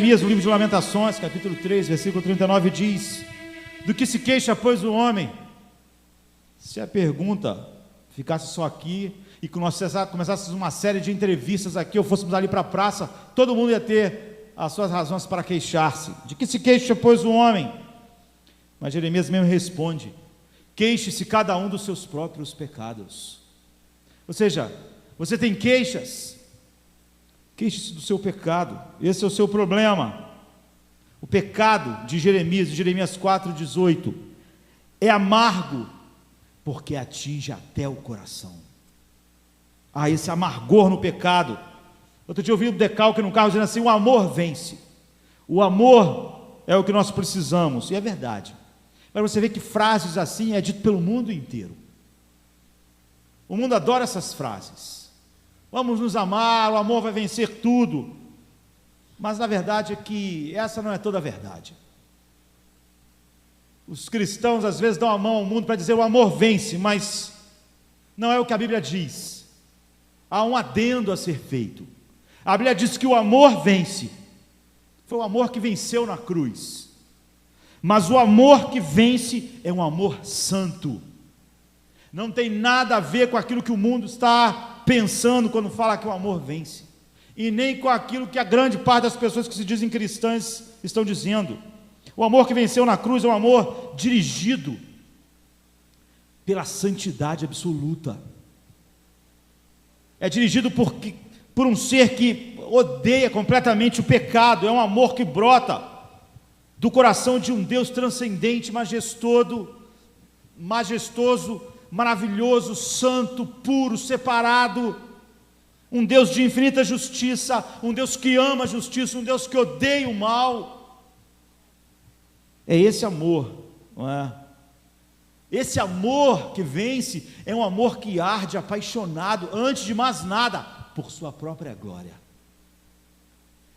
Jeremias, no livro de Lamentações, capítulo 3, versículo 39, diz: do que se queixa, pois, o homem? Se a pergunta ficasse só aqui, e que nós começássemos uma série de entrevistas aqui, ou fôssemos ali para a praça, todo mundo ia ter as suas razões para queixar-se. De que se queixa, pois, o homem? Mas Jeremias mesmo responde: queixe-se cada um dos seus próprios pecados. Ou seja, você tem queixas, queixe-se do seu pecado. Esse é o seu problema. O pecado de Jeremias 4,18, é amargo, porque atinge até o coração. Esse amargor no pecado. Outro dia eu ouvi um decalque no carro dizendo assim: o amor vence. O amor é o que nós precisamos, e é verdade. Mas você vê que frases assim é dito pelo mundo inteiro. O mundo adora essas frases. Vamos nos amar, o amor vai vencer tudo. Mas na verdade é que essa não é toda a verdade. Os cristãos às vezes dão a mão ao mundo para dizer o amor vence, mas não é o que a Bíblia diz. Há um adendo a ser feito. A Bíblia diz que o amor vence. Foi o amor que venceu na cruz. Mas o amor que vence é um amor santo. Não tem nada a ver com aquilo que o mundo está pensando quando fala que o amor vence. E nem com aquilo que a grande parte das pessoas que se dizem cristãs estão dizendo. O amor que venceu na cruz é um amor dirigido pela santidade absoluta. É dirigido por um ser que odeia completamente o pecado. É um amor que brota do coração de um Deus transcendente, majestoso, maravilhoso, santo, puro, separado. Um Deus de infinita justiça, um Deus que ama a justiça, um Deus que odeia o mal. É esse amor, não é? Esse amor que vence é um amor que arde apaixonado, antes de mais nada, por sua própria glória.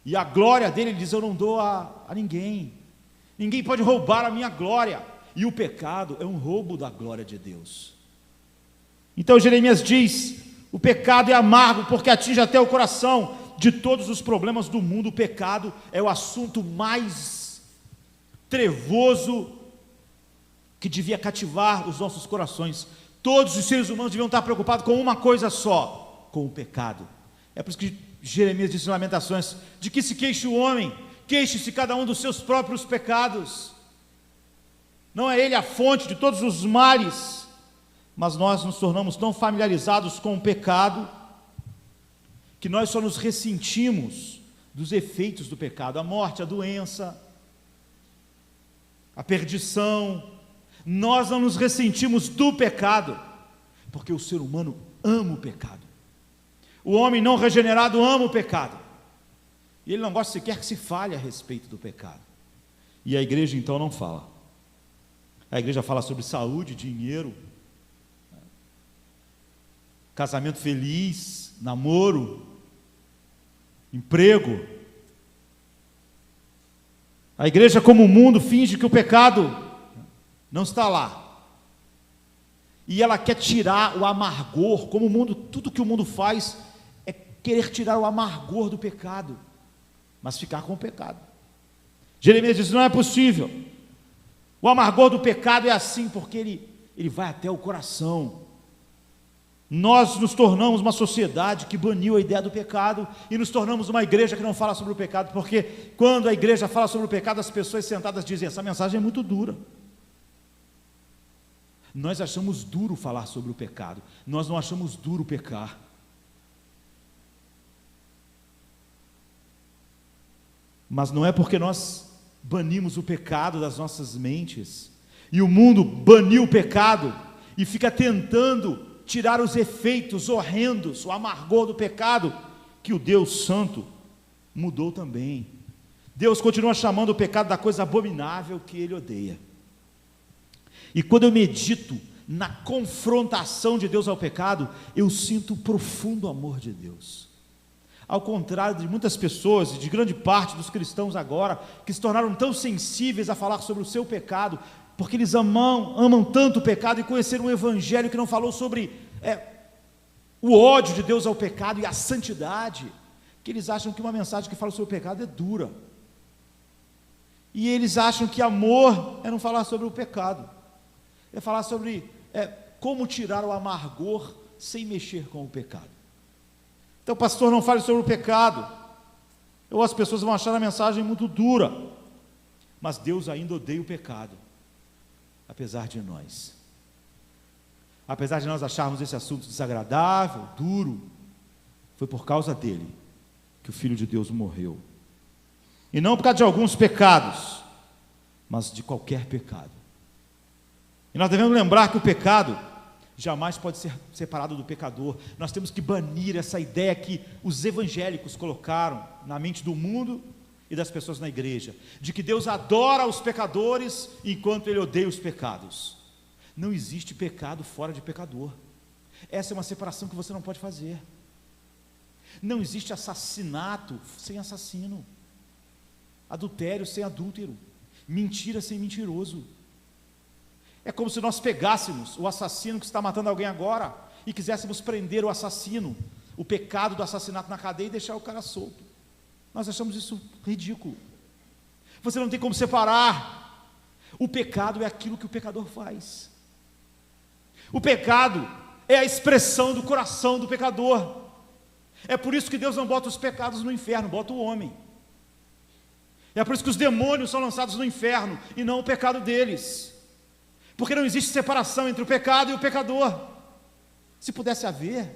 E a glória dele, ele diz: eu não dou a ninguém. Ninguém pode roubar a minha glória. E o pecado é um roubo da glória de Deus. Então Jeremias diz: o pecado é amargo, porque atinge até o coração. De todos os problemas do mundo, o pecado é o assunto mais trevoso que devia cativar os nossos corações. Todos os seres humanos deviam estar preocupados com uma coisa só: com o pecado. É por isso que Jeremias disse em Lamentações: de que se queixe o homem? Queixe-se cada um dos seus próprios pecados. Não é ele a fonte de todos os males, mas nós nos tornamos tão familiarizados com o pecado, que nós só nos ressentimos dos efeitos do pecado: a morte, a doença, a perdição. Nós não nos ressentimos do pecado, porque o ser humano ama o pecado. O homem não regenerado ama o pecado, e ele não gosta sequer que se fale a respeito do pecado. E a igreja então não fala. A igreja fala sobre saúde, dinheiro, casamento feliz, namoro, emprego. A igreja, como o mundo, finge que o pecado não está lá, e ela quer tirar o amargor, como o mundo, tudo que o mundo faz é querer tirar o amargor do pecado, mas ficar com o pecado. Jeremias diz: não é possível. O amargor do pecado é assim, porque ele vai até o coração. Nós nos tornamos uma sociedade que baniu a ideia do pecado, e nos tornamos uma igreja que não fala sobre o pecado, porque quando a igreja fala sobre o pecado, as pessoas sentadas dizem: essa mensagem é muito dura. Nós achamos duro falar sobre o pecado, nós não achamos duro pecar. Mas não é porque nós banimos o pecado das nossas mentes, e o mundo baniu o pecado, e fica tentando tirar os efeitos horrendos, o amargor do pecado, que o Deus Santo mudou também. Deus continua chamando o pecado da coisa abominável que Ele odeia. E quando eu medito na confrontação de Deus ao pecado, eu sinto o profundo amor de Deus. Ao contrário de muitas pessoas, e de grande parte dos cristãos agora, que se tornaram tão sensíveis a falar sobre o seu pecado, porque eles amam tanto o pecado, e conheceram um evangelho que não falou sobre o ódio de Deus ao pecado e a santidade, que eles acham que uma mensagem que fala sobre o pecado é dura. E eles acham que amor é não falar sobre o pecado, é falar sobre como tirar o amargor sem mexer com o pecado. Então, pastor, não fale sobre o pecado, ou as pessoas vão achar a mensagem muito dura. Mas Deus ainda odeia o pecado, apesar de nós. Apesar de nós acharmos esse assunto desagradável, duro, foi por causa dele que o Filho de Deus morreu. E não por causa de alguns pecados, mas de qualquer pecado. E nós devemos lembrar que o pecado jamais pode ser separado do pecador. Nós temos que banir essa ideia que os evangélicos colocaram na mente do mundo e das pessoas na igreja, de que Deus adora os pecadores enquanto Ele odeia os pecados. Não existe pecado fora de pecador. Essa é uma separação que você não pode fazer. Não existe assassinato sem assassino, adultério sem adúltero, mentira sem mentiroso. É como se nós pegássemos o assassino que está matando alguém agora e quiséssemos prender o assassino, o pecado do assassinato na cadeia e deixar o cara solto. Nós achamos isso ridículo. Você não tem como separar. O pecado é aquilo que o pecador faz. O pecado é a expressão do coração do pecador. É por isso que Deus não bota os pecados no inferno, bota o homem. É por isso que os demônios são lançados no inferno e não o pecado deles. Porque não existe separação entre o pecado e o pecador. Se pudesse haver,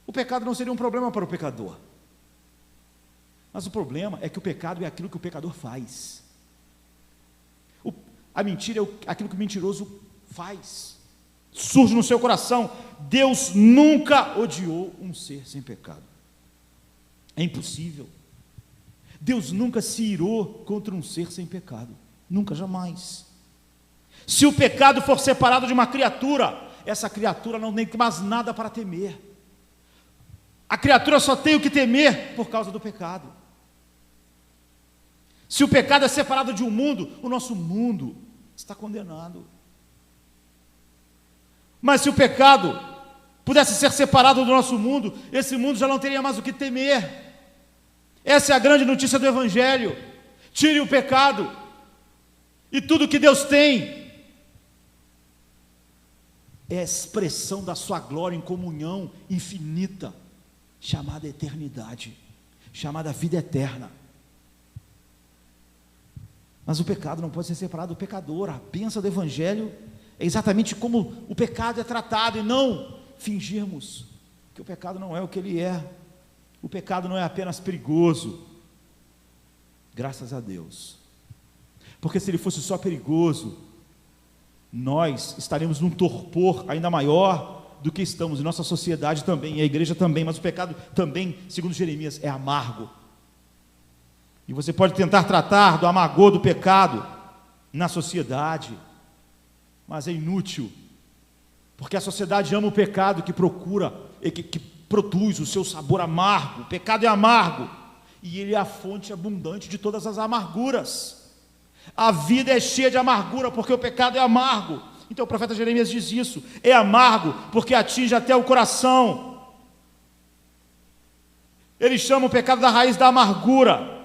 o pecado não seria um problema para o pecador. Mas o problema é que o pecado é aquilo que o pecador faz. A mentira é aquilo que o mentiroso faz. Surge no seu coração. Deus nunca odiou um ser sem pecado. É impossível. Deus nunca se irou contra um ser sem pecado. Nunca, jamais. Se o pecado for separado de uma criatura, essa criatura não tem mais nada para temer. A criatura só tem o que temer por causa do pecado. Se o pecado é separado de um mundo, o nosso mundo está condenado. Mas se o pecado pudesse ser separado do nosso mundo, esse mundo já não teria mais o que temer. Essa é a grande notícia do Evangelho. Tire o pecado, e tudo que Deus tem é a expressão da sua glória em comunhão infinita, chamada eternidade, chamada vida eterna. Mas o pecado não pode ser separado do pecador. A bênção do Evangelho é exatamente como o pecado é tratado, e não fingirmos que o pecado não é o que ele é. O pecado não é apenas perigoso, graças a Deus, porque se ele fosse só perigoso, nós estaremos num torpor ainda maior do que estamos, e nossa sociedade também, e a igreja também. Mas o pecado também, segundo Jeremias, é amargo, e você pode tentar tratar do amargor do pecado na sociedade, mas é inútil, porque a sociedade ama o pecado que procura, que produz o seu sabor amargo. O pecado é amargo, e ele é a fonte abundante de todas as amarguras. A vida é cheia de amargura, porque o pecado é amargo. Então o profeta Jeremias diz isso, é amargo, porque atinge até o coração. Ele chama o pecado da raiz da amargura.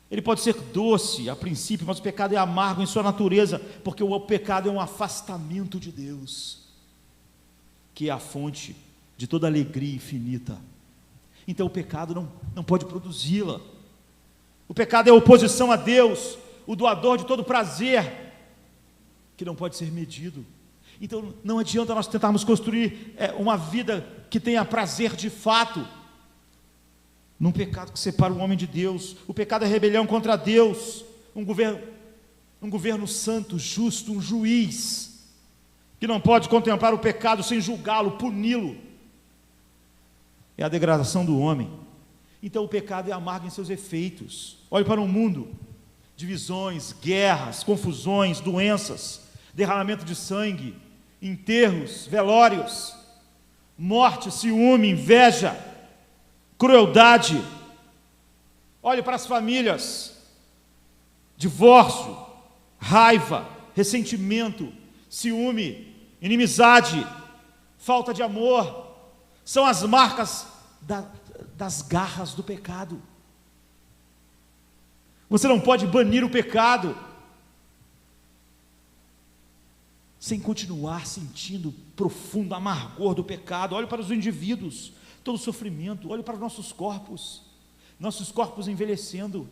Ele pode ser doce a princípio, mas o pecado é amargo em sua natureza, porque o pecado é um afastamento de Deus, que é a fonte de toda alegria infinita. Então o pecado não pode produzi-la. O pecado é oposição a Deus, o doador de todo prazer, que não pode ser medido. Então não adianta nós tentarmos construir uma vida que tenha prazer de fato, num pecado que separa o homem de Deus. O pecado é rebelião contra Deus, um governo santo, justo, um juiz, que não pode contemplar o pecado sem julgá-lo, puni-lo. É a degradação do homem. Então o pecado é amargo em seus efeitos. Olhe para o mundo: divisões, guerras, confusões, doenças, derramamento de sangue, enterros, velórios, morte, ciúme, inveja, crueldade. Olhe para as famílias: divórcio, raiva, ressentimento, ciúme, inimizade, falta de amor. São as marcas das garras do pecado. Você não pode banir o pecado sem continuar sentindo profundo amargor do pecado. Olhe para os indivíduos, todo o sofrimento. Olhe para nossos corpos envelhecendo.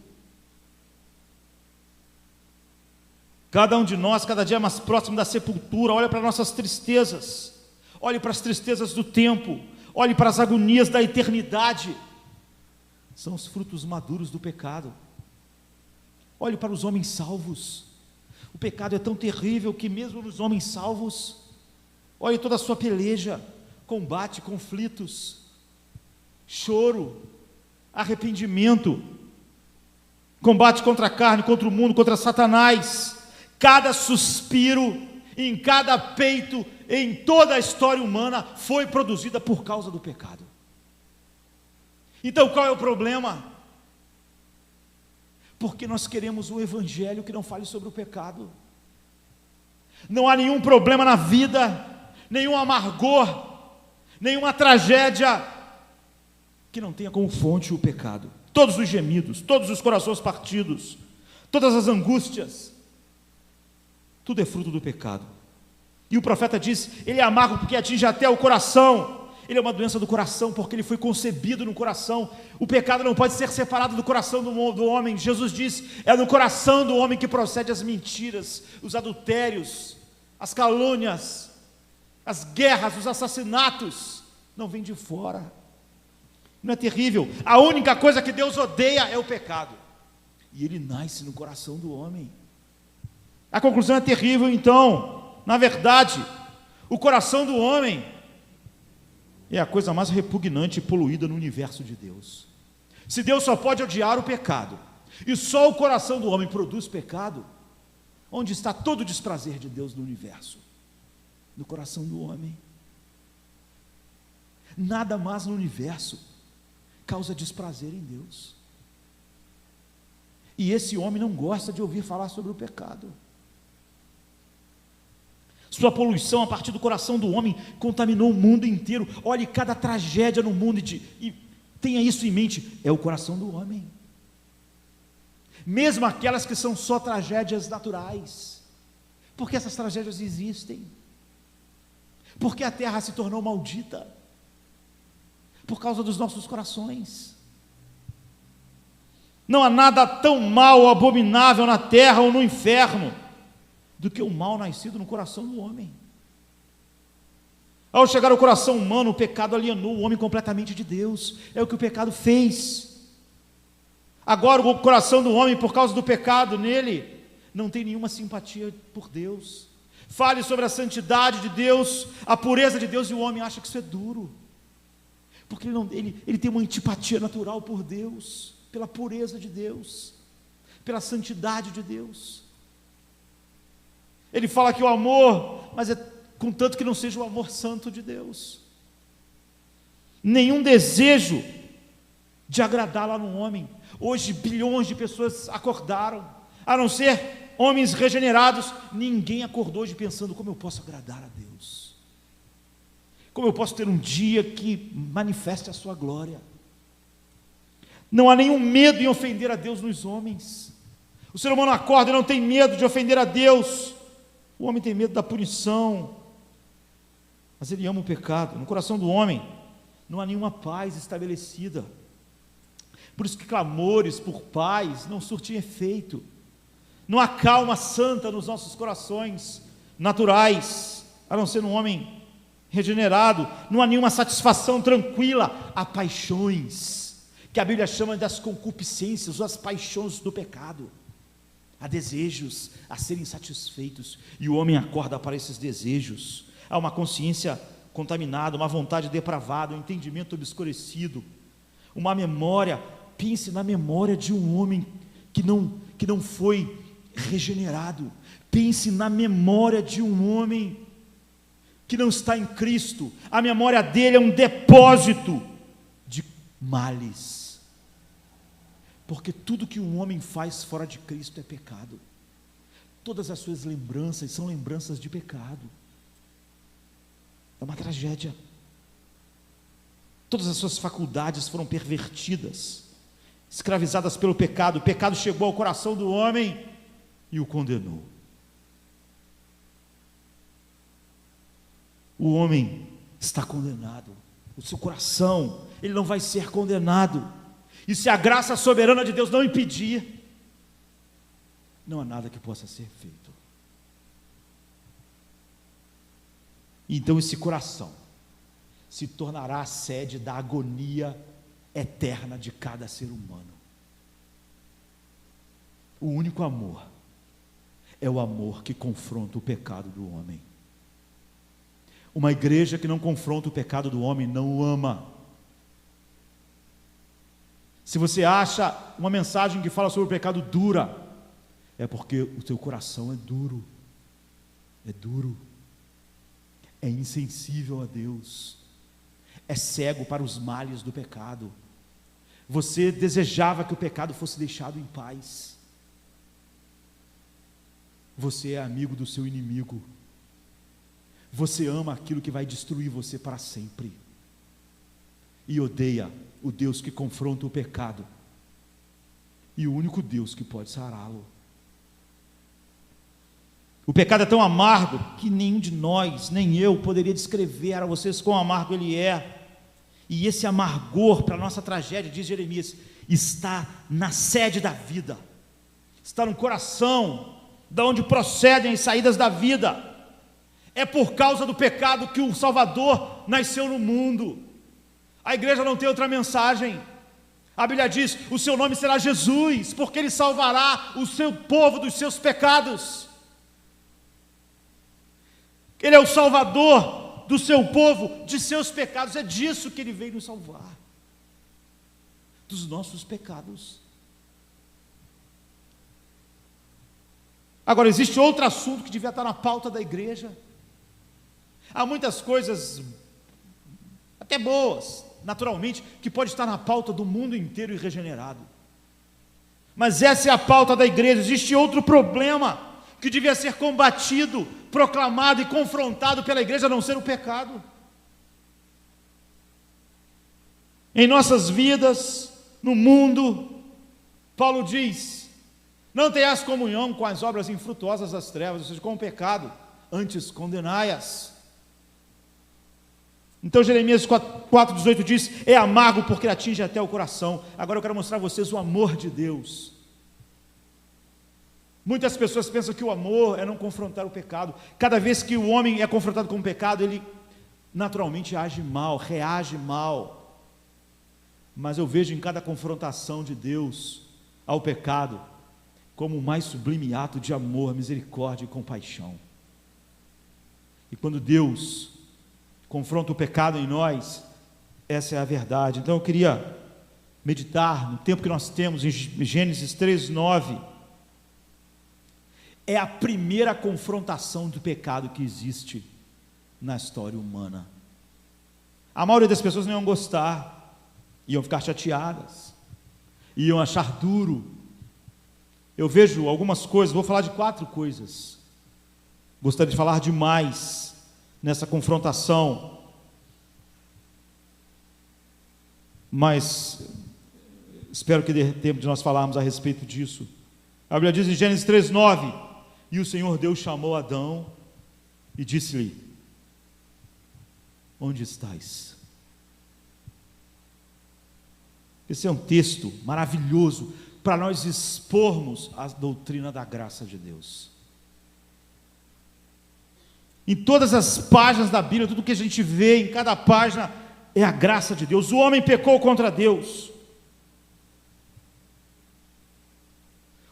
Cada um de nós, cada dia mais próximo da sepultura. Olhe para nossas tristezas, olhe para as tristezas do tempo, olhe para as agonias da eternidade. São os frutos maduros do pecado. Olhe para os homens salvos. O pecado é tão terrível que mesmo nos homens salvos, olhe toda a sua peleja, combate, conflitos, choro, arrependimento, combate contra a carne, contra o mundo, contra Satanás. Cada suspiro, em cada peito, em toda a história humana, foi produzida por causa do pecado. Então qual é o problema? Porque nós queremos um evangelho que não fale sobre o pecado. Não há nenhum problema na vida, nenhum amargor, nenhuma tragédia que não tenha como fonte o pecado. Todos os gemidos, todos os corações partidos, todas as angústias, tudo é fruto do pecado. E o profeta diz, ele é amargo porque atinge até o coração. Ele é uma doença do coração, porque ele foi concebido no coração. O pecado não pode ser separado do coração do homem. Jesus diz, é no coração do homem que procede as mentiras, os adultérios, as calúnias, as guerras, os assassinatos. Não vem de fora. Não é terrível? A única coisa que Deus odeia é o pecado. E ele nasce no coração do homem. A conclusão é terrível, então. Na verdade, o coração do homem é a coisa mais repugnante e poluída no universo de Deus. Se Deus só pode odiar o pecado, e só o coração do homem produz pecado, onde está todo o desprazer de Deus no universo? No coração do homem. Nada mais no universo causa desprazer em Deus. E esse homem não gosta de ouvir falar sobre o pecado. Sua poluição a partir do coração do homem contaminou o mundo inteiro. Olhe cada tragédia no mundo e tenha isso em mente, é o coração do homem. Mesmo aquelas que são só tragédias naturais, porque essas tragédias existem, porque a terra se tornou maldita, por causa dos nossos corações. Não há nada tão mal ou abominável na terra ou no inferno do que o mal nascido no coração do homem. Ao chegar ao coração humano, o pecado alienou o homem completamente de Deus. É o que o pecado fez. Agora o coração do homem, por causa do pecado nele, não tem nenhuma simpatia por Deus. Fale sobre a santidade de Deus, a pureza de Deus, e o homem acha que isso é duro, porque ele tem uma antipatia natural por Deus, pela pureza de Deus, pela santidade de Deus. Ele fala que o amor, mas é contanto que não seja o amor santo de Deus. Nenhum desejo de agradar lá no homem. Hoje bilhões de pessoas acordaram, a não ser homens regenerados. Ninguém acordou hoje pensando, como eu posso agradar a Deus? Como eu posso ter um dia que manifeste a sua glória? Não há nenhum medo em ofender a Deus nos homens. O ser humano acorda e não tem medo de ofender a Deus. O homem tem medo da punição, mas ele ama o pecado. No coração do homem não há nenhuma paz estabelecida. Por isso que clamores por paz não surtem efeito. Não há calma santa nos nossos corações naturais, a não ser no homem regenerado. Não há nenhuma satisfação tranquila. Há paixões, que a Bíblia chama das concupiscências, as paixões do pecado. Há desejos a serem satisfeitos, e o homem acorda para esses desejos. Há uma consciência contaminada, uma vontade depravada, um entendimento obscurecido, uma memória. Pense na memória de um homem que não foi regenerado. Pense na memória de um homem que não está em Cristo. A memória dele é um depósito de males, porque tudo que um homem faz fora de Cristo é pecado. Todas as suas lembranças são lembranças de pecado. É uma tragédia. Todas as suas faculdades foram pervertidas, escravizadas pelo pecado. O pecado chegou ao coração do homem e o condenou. O homem está condenado. O seu coração, ele não vai ser condenado. E se a graça soberana de Deus não impedir, não há nada que possa ser feito. Então esse coração se tornará a sede da agonia eterna de cada ser humano. O único amor é o amor que confronta o pecado do homem. Uma igreja que não confronta o pecado do homem não o ama. Se você acha uma mensagem que fala sobre o pecado dura, é porque o seu coração é duro, é insensível a Deus, é cego para os males do pecado. Você desejava que o pecado fosse deixado em paz. Você é amigo do seu inimigo. Você ama aquilo que vai destruir você para sempre. E odeia o Deus que confronta o pecado. E o único Deus que pode sará-lo. O pecado é tão amargo que nenhum de nós, nem eu, poderia descrever a vocês quão amargo ele é. E esse amargor para a nossa tragédia, diz Jeremias, está na sede da vida. Está no coração, da onde procedem as saídas da vida. É por causa do pecado que o Salvador nasceu no mundo. A igreja não tem outra mensagem. A Bíblia diz, o seu nome será Jesus, porque ele salvará o seu povo dos seus pecados. Ele é o Salvador do seu povo, de seus pecados. É disso que ele veio nos salvar, dos nossos pecados. Agora, existe outro assunto que devia estar na pauta da igreja. Há muitas coisas, até boas, naturalmente, que pode estar na pauta do mundo inteiro e regenerado. Mas essa é a pauta da igreja. Existe outro problema que devia ser combatido, proclamado e confrontado pela igreja, a não ser o pecado. Em nossas vidas, no mundo, Paulo diz, não tenhas comunhão com as obras infrutuosas das trevas, ou seja, com o pecado, antes condenai-as. Então Jeremias 4,18 diz, é amargo porque atinge até o coração. Agora eu quero mostrar a vocês o amor de Deus. Muitas pessoas pensam que o amor é não confrontar o pecado. Cada vez que o homem é confrontado com o pecado, ele naturalmente age mal, reage mal. Mas eu vejo em cada confrontação de Deus ao pecado como o mais sublime ato de amor, misericórdia e compaixão. E quando Deus confronta o pecado em nós, essa é a verdade. Então eu queria meditar no tempo que nós temos em Gênesis 3:9. É a primeira confrontação do pecado que existe na história humana. A maioria das pessoas não iam gostar, iam ficar chateadas, iam achar duro. Eu vejo algumas coisas, vou falar de 4 coisas. Gostaria de falar de mais nessa confrontação, mas espero que dê tempo de nós falarmos a respeito disso. A Bíblia diz em Gênesis 3:9, e o Senhor Deus chamou Adão e disse-lhe, onde estás? Esse é um texto maravilhoso para nós expormos a doutrina da graça de Deus. Em todas as páginas da Bíblia, tudo que a gente vê em cada página é a graça de Deus. O homem pecou contra Deus.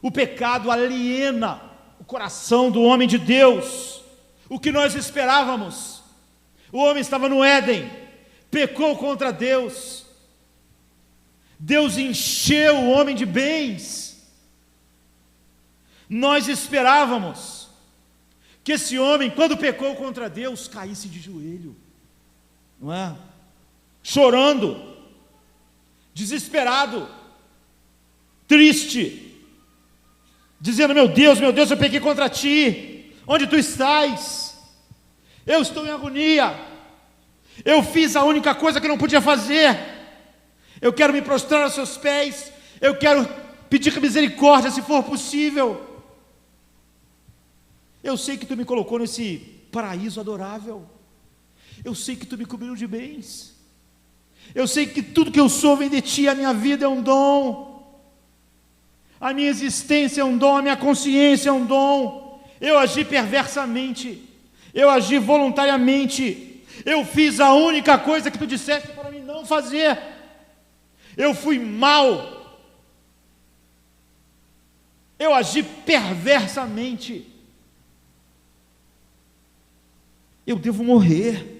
O pecado aliena o coração do homem de Deus. O que nós esperávamos? O homem estava no Éden, pecou contra Deus. Deus encheu o homem de bens. Nós esperávamos que esse homem, quando pecou contra Deus, caísse de joelho, não é? Chorando, desesperado, triste, dizendo, meu Deus, eu pequei contra ti, onde tu estás? Eu estou em agonia, eu fiz a única coisa que não podia fazer, eu quero me prostrar aos seus pés, Eu quero pedir misericórdia se for possível. Eu sei que tu me colocou nesse paraíso adorável. Eu sei que tu me cobriu de bens. Eu sei que tudo que eu sou vem de ti, a minha vida é um dom. A minha existência é um dom, a minha consciência é um dom. Eu agi perversamente, eu agi voluntariamente, eu fiz a única coisa que tu disseste para mim não fazer. Eu fui mau, eu agi perversamente. Eu devo morrer.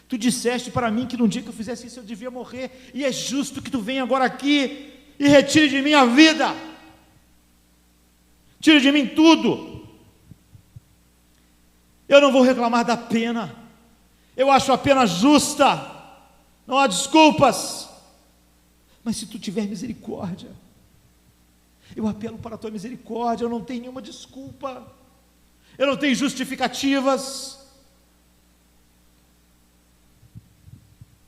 Tu disseste para mim que no dia que eu fizesse isso eu devia morrer, e é justo que tu venha agora aqui e retire de mim a vida, tire de mim tudo. Eu não vou reclamar da pena, eu acho a pena justa, não há desculpas, mas se tu tiver misericórdia, eu apelo para a tua misericórdia. Eu não tenho nenhuma desculpa, eu não tenho justificativas.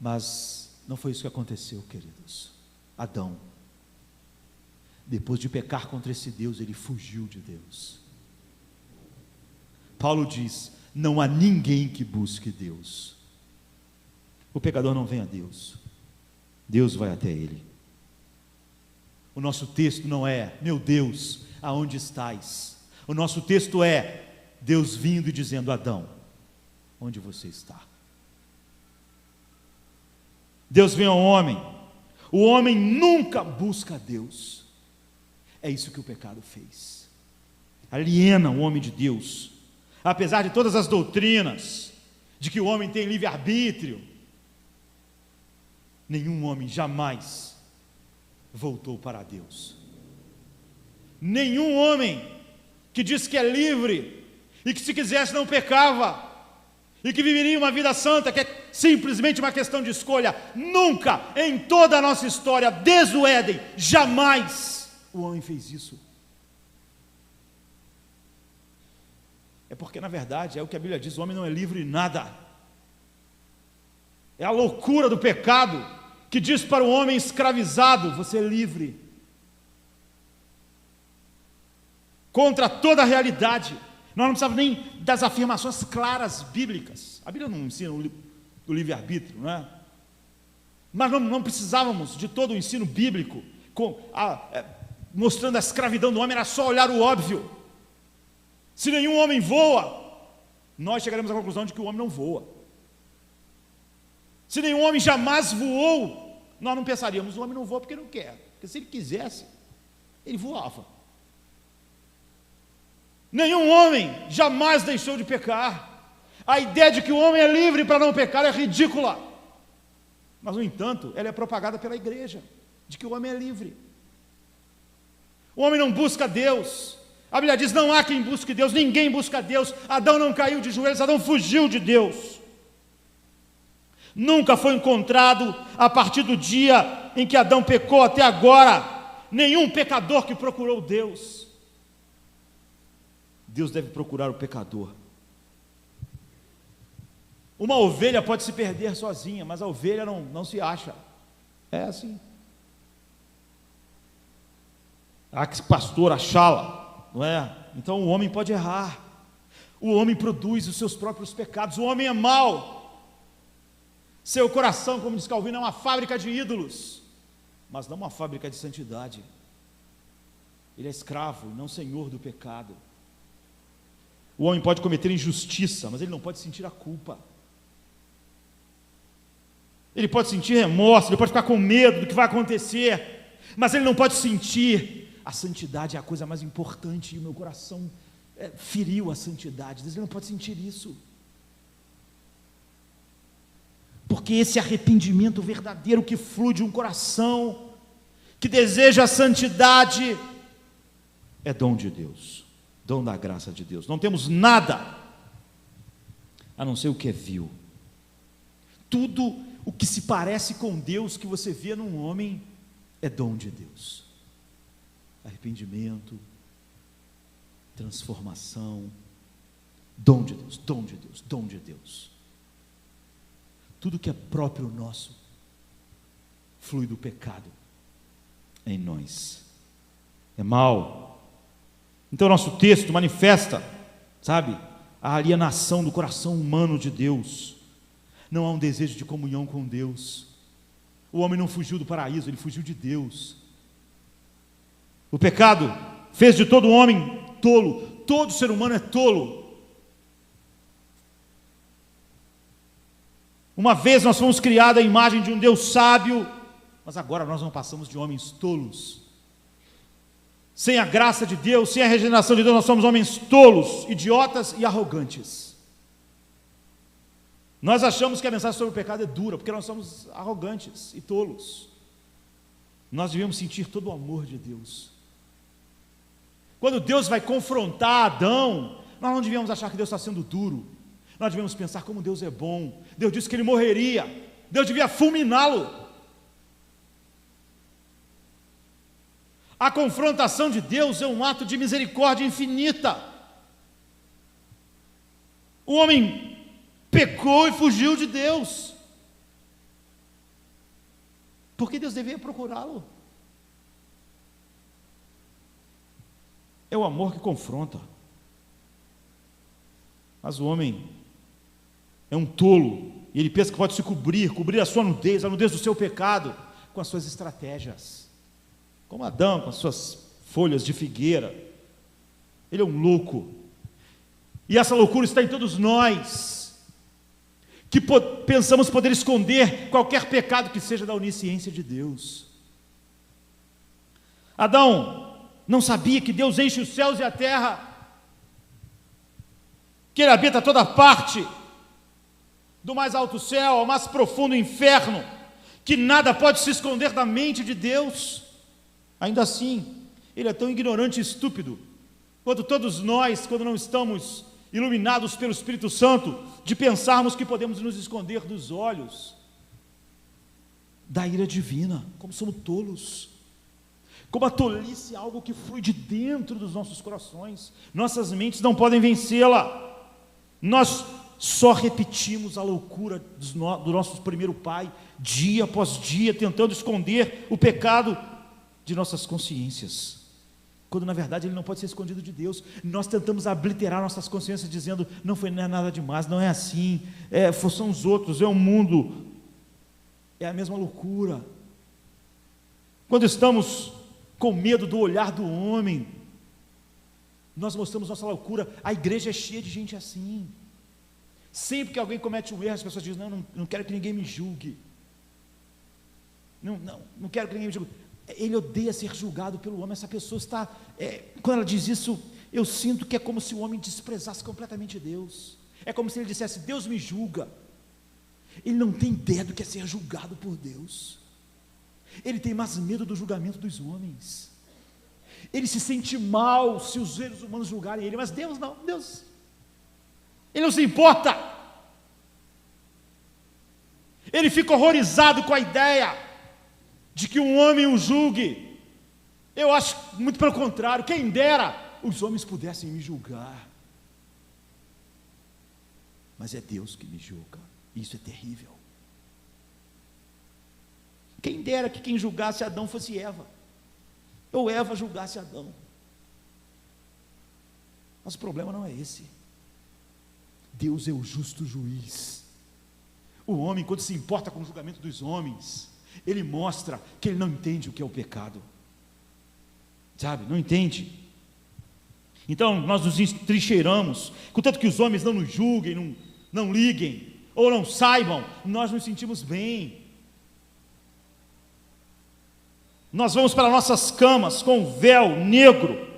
Mas não foi isso que aconteceu, queridos. Adão, depois de pecar contra esse Deus, ele fugiu de Deus. Paulo diz: não há ninguém que busque Deus. O pecador não vem a Deus, Deus vai até ele. O nosso texto não é: meu Deus, aonde estás? O nosso texto é Deus vindo e dizendo: Adão, onde você está? Deus vem ao homem, o homem nunca busca Deus. É isso que o pecado fez, aliena o homem de Deus. Apesar de todas as doutrinas, de que o homem tem livre-arbítrio, nenhum homem jamais voltou para Deus. Nenhum homem que diz que é livre, e que se quisesse não pecava, e que viveria uma vida santa, que é simplesmente uma questão de escolha, nunca em toda a nossa história, desde o Éden, jamais o homem fez isso. É porque na verdade é o que a Bíblia diz: o homem não é livre de nada. É a loucura do pecado que diz para o homem escravizado: você é livre. Contra toda a realidade. Nós não precisamos nem das afirmações claras bíblicas. A Bíblia não ensina o livre-arbítrio, não é? Mas não precisávamos de todo o ensino bíblico mostrando a escravidão do homem. Era só olhar o óbvio. Se nenhum homem voa, nós chegaremos à conclusão de que o homem não voa. Se nenhum homem jamais voou, nós não pensaríamos: o homem não voa porque não quer. Porque se ele quisesse, ele voava. Nenhum homem jamais deixou de pecar. A ideia de que o homem é livre para não pecar é ridícula. Mas, no entanto, ela é propagada pela igreja, de que o homem é livre. O homem não busca Deus. A Bíblia diz: não há quem busque Deus, ninguém busca Deus. Adão não caiu de joelhos, Adão fugiu de Deus. Nunca foi encontrado, a partir do dia em que Adão pecou até agora, nenhum pecador que procurou Deus. Deus deve procurar o pecador. Uma ovelha pode se perder sozinha, mas a ovelha não se acha. É assim. Há que pastor achá-la, não é? Então o homem pode errar. O homem produz os seus próprios pecados. O homem é mau. Seu coração, como diz Calvino, é uma fábrica de ídolos, mas não uma fábrica de santidade. Ele é escravo e não senhor do pecado. O homem pode cometer injustiça, mas ele não pode sentir a culpa. Ele pode sentir remorso, ele pode ficar com medo do que vai acontecer, mas ele não pode sentir. A santidade é a coisa mais importante, e o meu coração feriu a santidade. Ele não pode sentir isso, porque esse arrependimento verdadeiro que flui de um coração que deseja a santidade é dom de Deus, dom da graça de Deus. Não temos nada a não ser o que é vil. Tudo o que se parece com Deus que você vê num homem é dom de Deus. Arrependimento, transformação, dom de Deus, dom de Deus, dom de Deus. Tudo que é próprio nosso flui do pecado. em nós. É mal. Então nosso texto manifesta, sabe, a alienação do coração humano de Deus. Não há um desejo de comunhão com Deus. O homem não fugiu do paraíso, ele fugiu de Deus. O pecado fez de todo homem tolo. Todo ser humano é tolo. Uma vez nós fomos criados à imagem de um Deus sábio, mas agora nós não passamos de homens tolos. Sem a graça de Deus, sem a regeneração de Deus, nós somos homens tolos, idiotas e arrogantes. Nós achamos que a mensagem sobre o pecado é dura, porque nós somos arrogantes e tolos. Nós devemos sentir todo o amor de Deus. Quando Deus vai confrontar Adão, nós não devíamos achar que Deus está sendo duro. Nós devemos pensar como Deus é bom. Deus disse que ele morreria. Deus devia fulminá-lo. A confrontação de Deus é um ato de misericórdia infinita. O homem pecou e fugiu de Deus. Por que Deus deveria procurá-lo? É o amor que confronta. Mas o homem é um tolo, e ele pensa que pode se cobrir a sua nudez, a nudez do seu pecado, com as suas estratégias. Como Adão, com as suas folhas de figueira. Ele é um louco. E essa loucura está em todos nós, que pensamos poder esconder qualquer pecado que seja da onisciência de Deus. Adão não sabia que Deus enche os céus e a terra, que Ele habita toda parte, do mais alto céu ao mais profundo inferno, que nada pode se esconder da mente de Deus. Ainda assim, Ele é tão ignorante e estúpido, quanto todos nós, quando não estamos iluminados pelo Espírito Santo, de pensarmos que podemos nos esconder dos olhos da ira divina. Como somos tolos. Como a tolice é algo que flui de dentro dos nossos corações. Nossas mentes não podem vencê-la. Nós só repetimos a loucura do nosso primeiro pai, dia após dia, tentando esconder o pecado de nossas consciências, quando na verdade ele não pode ser escondido de Deus. Nós tentamos obliterar nossas consciências dizendo, não é nada demais, não é assim, são os outros, é o mundo. É a mesma loucura. Quando estamos com medo do olhar do homem, nós mostramos nossa loucura. A igreja é cheia de gente assim. Sempre que alguém comete um erro, as pessoas dizem, não quero que ninguém me julgue, não quero que ninguém me julgue. Ele odeia ser julgado pelo homem. Essa pessoa está, quando ela diz isso, eu sinto que é como se o homem desprezasse completamente Deus. É como se ele dissesse, Deus me julga. Ele não tem ideia do que é ser julgado por Deus. Ele tem mais medo do julgamento dos homens. Ele se sente mal se os seres humanos julgarem ele, mas Deus não, Ele não se importa. Ele fica horrorizado com a ideia de que um homem o julgue. Eu acho muito pelo contrário, quem dera os homens pudessem me julgar. Mas é Deus que me julga. Isso é terrível. Quem dera que quem julgasse Adão fosse Eva, ou Eva julgasse Adão. Mas o problema não é esse. Deus é o justo juiz. O homem, quando se importa com o julgamento dos homens, ele mostra que ele não entende o que é o pecado, sabe, não entende. Então nós nos entrincheiramos, contanto que os homens não nos julguem, não liguem, ou não saibam, nós nos sentimos bem. Nós vamos para nossas camas com um véu negro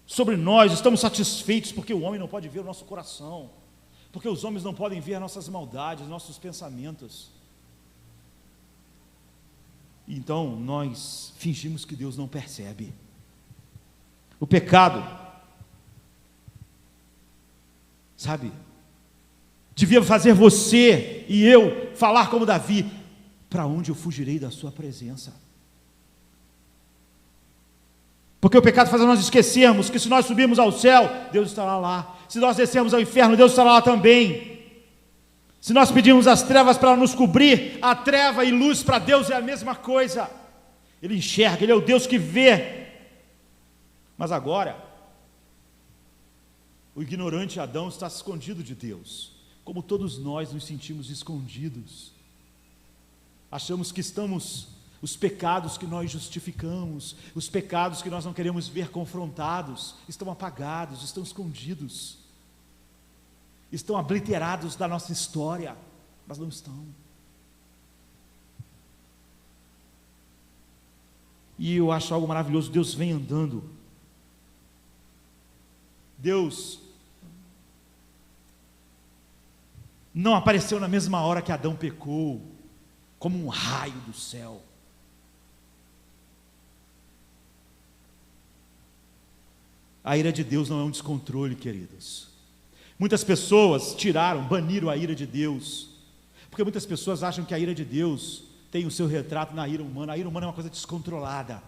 sobre nós, estamos satisfeitos, porque o homem não pode ver o nosso coração, porque os homens não podem ver nossas maldades, nossos pensamentos. Então nós fingimos que Deus não percebe. O pecado, sabe, devia fazer você e eu falar como Davi, para onde eu fugirei da sua presença? Porque o pecado faz nós esquecermos que se nós subirmos ao céu, Deus estará lá. Se nós descermos ao inferno, Deus estará lá também. Se nós pedirmos as trevas para nos cobrir, a treva e luz para Deus é a mesma coisa. Ele enxerga, Ele é o Deus que vê. Mas agora, o ignorante Adão está escondido de Deus, como todos nós nos sentimos escondidos. Achamos que os pecados que nós justificamos, os pecados que nós não queremos ver confrontados, estão apagados, estão escondidos, estão obliterados da nossa história, mas não estão. E eu acho algo maravilhoso, Deus vem andando, Deus não apareceu na mesma hora que Adão pecou, como um raio do céu. A ira de Deus não é um descontrole, queridos. Muitas pessoas baniram a ira de Deus, porque muitas pessoas acham que a ira de Deus tem o seu retrato na ira humana. A ira humana é uma coisa descontrolada,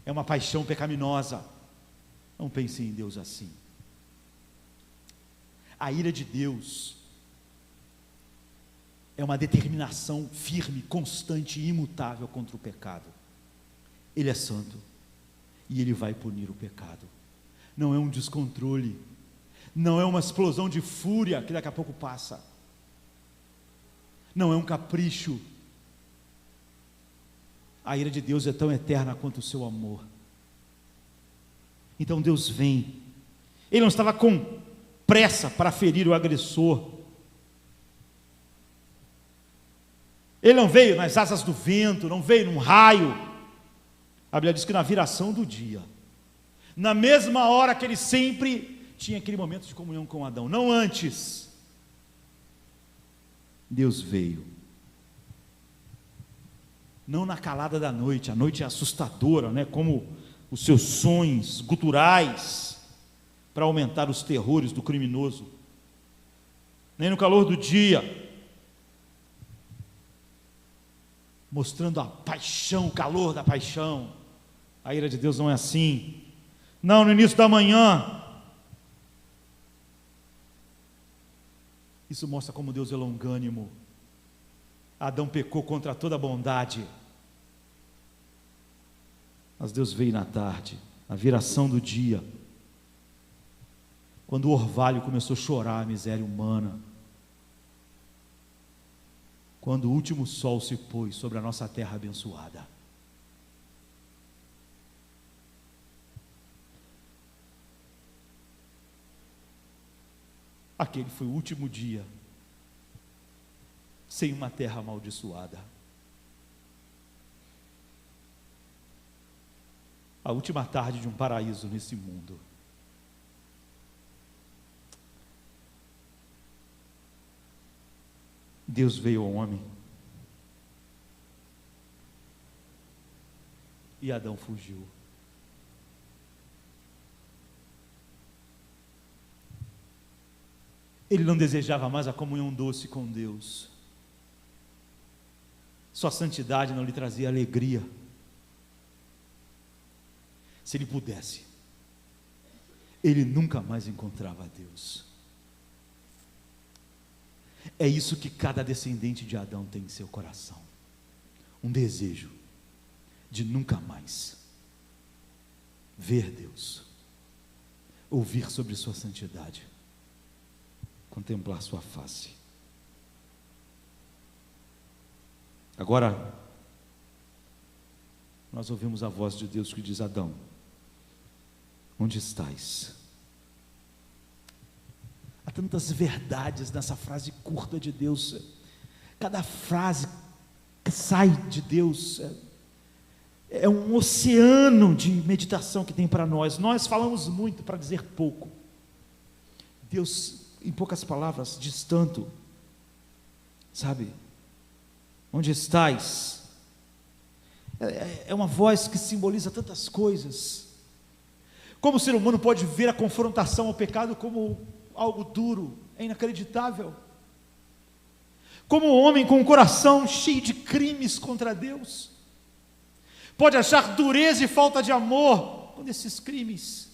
é uma paixão pecaminosa. Não pense em Deus assim. A ira de Deus é uma determinação firme, constante e imutável contra o pecado. Ele é santo e Ele vai punir o pecado. Não é um descontrole, não é uma explosão de fúria que daqui a pouco passa, não é um capricho. A ira de Deus é tão eterna quanto o seu amor. Então Deus vem, Ele não estava com pressa para ferir o agressor, Ele não veio nas asas do vento, não veio num raio. A Bíblia diz que na viração do dia, na mesma hora que Ele sempre tinha aquele momento de comunhão com Adão, não antes, Deus veio. Não na calada da noite, a noite é assustadora, né? Como os seus sons guturais, para aumentar os terrores do criminoso, nem no calor do dia, mostrando a paixão, o calor da paixão. A ira de Deus não é assim. Não, no início da manhã. Isso mostra como Deus é longânimo. Adão pecou contra toda a bondade, mas Deus veio na tarde, na viração do dia, quando o orvalho começou a chorar a miséria humana, quando o último sol se pôs sobre a nossa terra abençoada. Aquele foi o último dia sem uma terra amaldiçoada. A última tarde de um paraíso nesse mundo. Deus veio ao homem e Adão fugiu. Ele não desejava mais a comunhão doce com Deus. Sua santidade não lhe trazia alegria. Se ele pudesse, ele nunca mais encontrava Deus. É isso que cada descendente de Adão tem em seu coração, um desejo de nunca mais ver Deus, ouvir sobre sua santidade, contemplar sua face. Agora, nós ouvimos a voz de Deus que diz: Adão, onde estás? Há tantas verdades nessa frase curta de Deus. Cada frase que sai de Deus é um oceano de meditação que tem para nós. Nós falamos muito para dizer pouco. Deus, em poucas palavras, diz tanto. Sabe? Onde estás? É uma voz que simboliza tantas coisas. Como o ser humano pode ver a confrontação ao pecado como algo duro, é inacreditável. Como o homem com o coração cheio de crimes contra Deus pode achar dureza e falta de amor quando esses crimes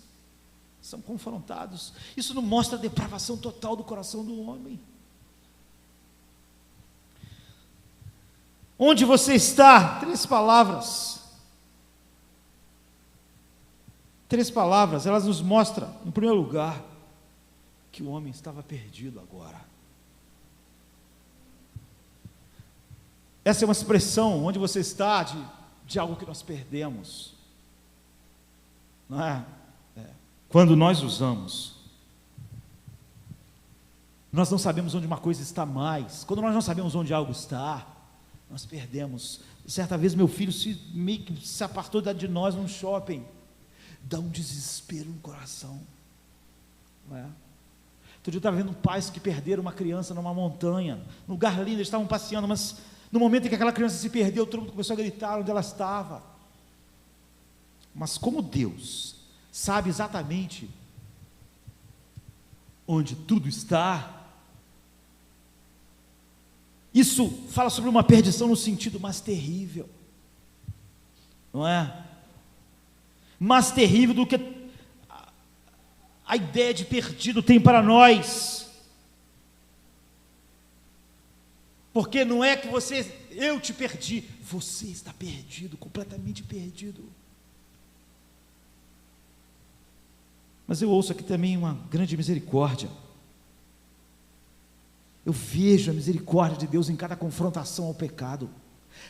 são confrontados. Isso não mostra a depravação total do coração do homem. Onde você está? 3 palavras. 3 palavras, elas nos mostram, em primeiro lugar, que o homem estava perdido agora. Essa é uma expressão, onde você está, de algo que nós perdemos. Não é? Quando nós usamos, nós não sabemos onde uma coisa está mais. Quando nós não sabemos onde algo está, nós perdemos. Certa vez meu filho meio que se apartou de nós num shopping. Dá um desespero no coração. Não é? Outro dia eu estava vendo pais que perderam uma criança numa montanha, num lugar lindo, eles estavam passeando, mas no momento em que aquela criança se perdeu, todo mundo começou a gritar onde ela estava. Mas como Deus sabe exatamente onde tudo está, isso fala sobre uma perdição no sentido mais terrível, não é? Mais terrível do que a ideia de perdido tem para nós, porque não é que eu te perdi, você está perdido, completamente perdido. Mas eu ouço aqui também uma grande misericórdia. Eu vejo a misericórdia de Deus em cada confrontação ao pecado,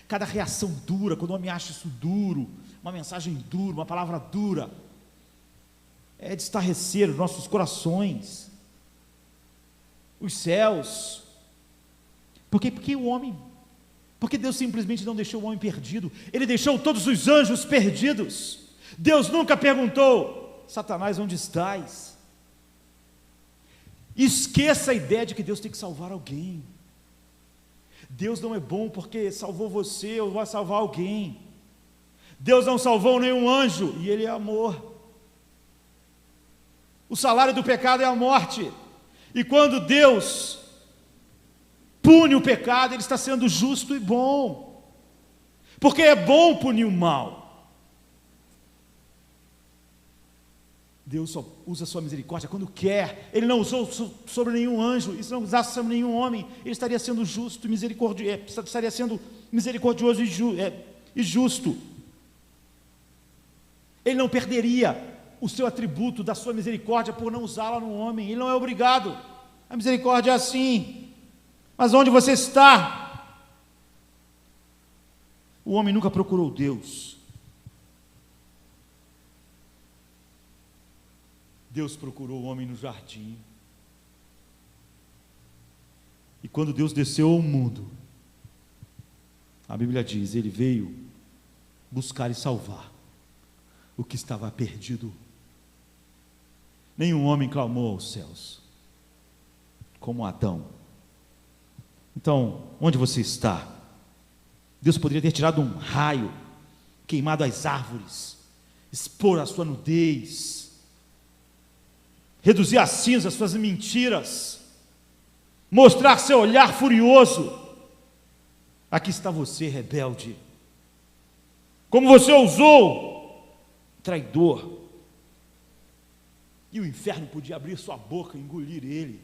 cada reação dura, quando o homem acha isso duro, uma mensagem dura, uma palavra dura, é de estarrecer os nossos corações, os céus. Porque Deus simplesmente não deixou o homem perdido, Ele deixou todos os anjos perdidos. Deus nunca perguntou: Satanás, onde estás? Esqueça a ideia de que Deus tem que salvar alguém. Deus não é bom porque salvou você ou vai salvar alguém. Deus não salvou nenhum anjo, e Ele é amor. O salário do pecado é a morte, e quando Deus pune o pecado, Ele está sendo justo e bom, porque é bom punir o mal. Deus só usa a sua misericórdia quando quer. Ele não usou sobre nenhum anjo, e se não usasse sobre nenhum homem, Ele estaria sendo justo e misericordioso, estaria sendo misericordioso e justo. Ele não perderia o seu atributo da sua misericórdia por não usá-la no homem. Ele não é obrigado. A misericórdia é assim. Mas onde você está? O homem nunca procurou Deus. Deus procurou o homem no jardim. E quando Deus desceu ao mundo, a Bíblia diz, Ele veio buscar e salvar o que estava perdido. Nenhum homem clamou aos céus como Adão. Então, onde você está? Deus poderia ter tirado um raio, queimado as árvores, expor a sua nudez, reduzir a cinza as suas mentiras, mostrar seu olhar furioso. Aqui está você, rebelde. Como você ousou, traidor. E o inferno podia abrir sua boca e engolir ele,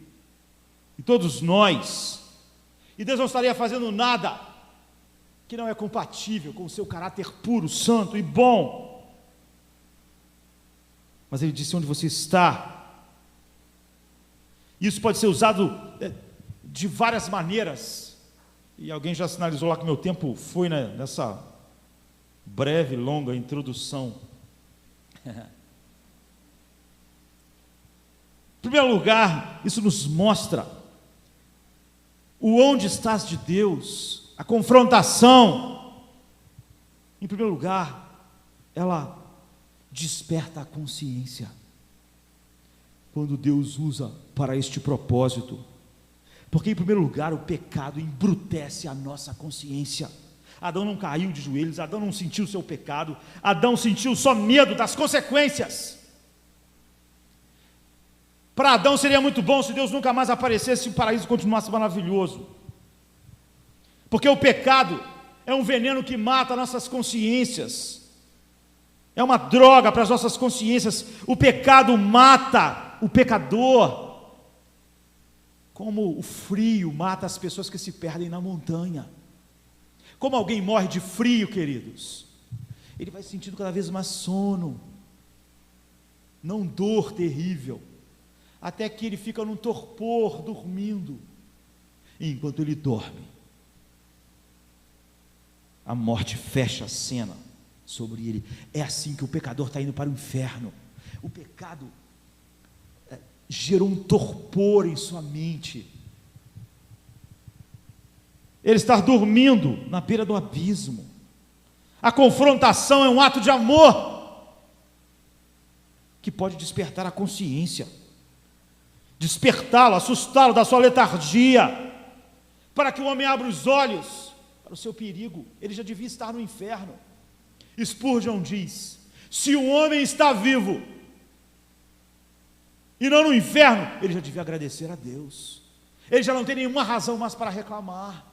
e todos nós, e Deus não estaria fazendo nada que não é compatível com o seu caráter puro, santo e bom. Mas Ele disse: onde você está? Isso pode ser usado de várias maneiras, e alguém já sinalizou lá que meu tempo foi nessa breve, longa introdução. Em primeiro lugar, isso nos mostra o onde estás de Deus, a confrontação. Em primeiro lugar, ela desperta a consciência. Quando Deus usa para este propósito, porque em primeiro lugar o pecado embrutece a nossa consciência. Adão não caiu de joelhos, Adão não sentiu o seu pecado, Adão sentiu só medo das consequências. Para Adão seria muito bom se Deus nunca mais aparecesse e o paraíso continuasse maravilhoso, porque o pecado é um veneno que mata nossas consciências, é uma droga para as nossas consciências. O pecado mata o pecador, como o frio mata as pessoas que se perdem na montanha, Como alguém morre de frio, queridos, ele vai sentindo cada vez mais sono, não dor terrível, até que ele fica num torpor, dormindo, e enquanto ele dorme, a morte fecha a cena sobre ele. É assim que o pecador está indo para o inferno. O pecado gerou um torpor em sua mente. Ele está dormindo na beira do abismo. A confrontação é um ato de amor que pode despertar a consciência, despertá-lo, assustá-lo da sua letargia, para que o homem abra os olhos para o seu perigo. Ele já devia estar no inferno. Spurgeon diz: se o homem está vivo e não no inferno, ele já devia agradecer a Deus. Ele já não tem nenhuma razão mais para reclamar,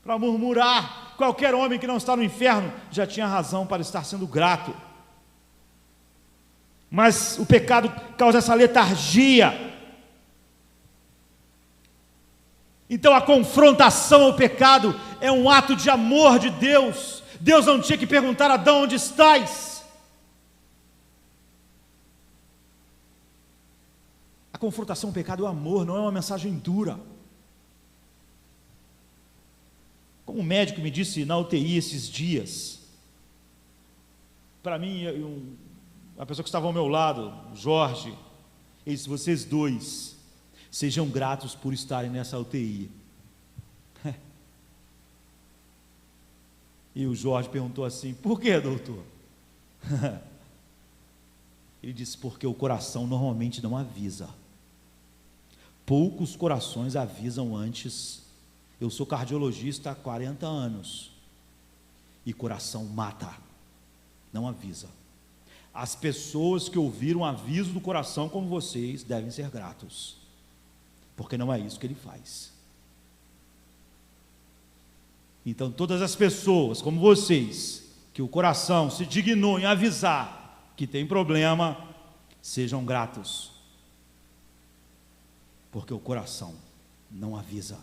para murmurar. Qualquer homem que não está no inferno já tinha razão para estar sendo grato. Mas o pecado causa essa letargia. Então a confrontação ao pecado é um ato de amor de Deus. Deus não tinha que perguntar a Adão: onde estás? A confrontação ao pecado é o amor, não é uma mensagem dura. Como um médico me disse na UTI esses dias, para mim, a pessoa que estava ao meu lado, o Jorge, ele disse: vocês dois sejam gratos por estarem nessa UTI. E o Jorge perguntou assim: por que, doutor? Ele disse: porque o coração normalmente não avisa. Poucos corações avisam antes. Eu sou cardiologista há 40 anos, e coração mata, não avisa. As pessoas que ouviram o aviso do coração como vocês devem ser gratos, porque não é isso que ele faz. Então todas as pessoas como vocês, que o coração se dignou em avisar que tem problema, sejam gratos, porque o coração não avisa.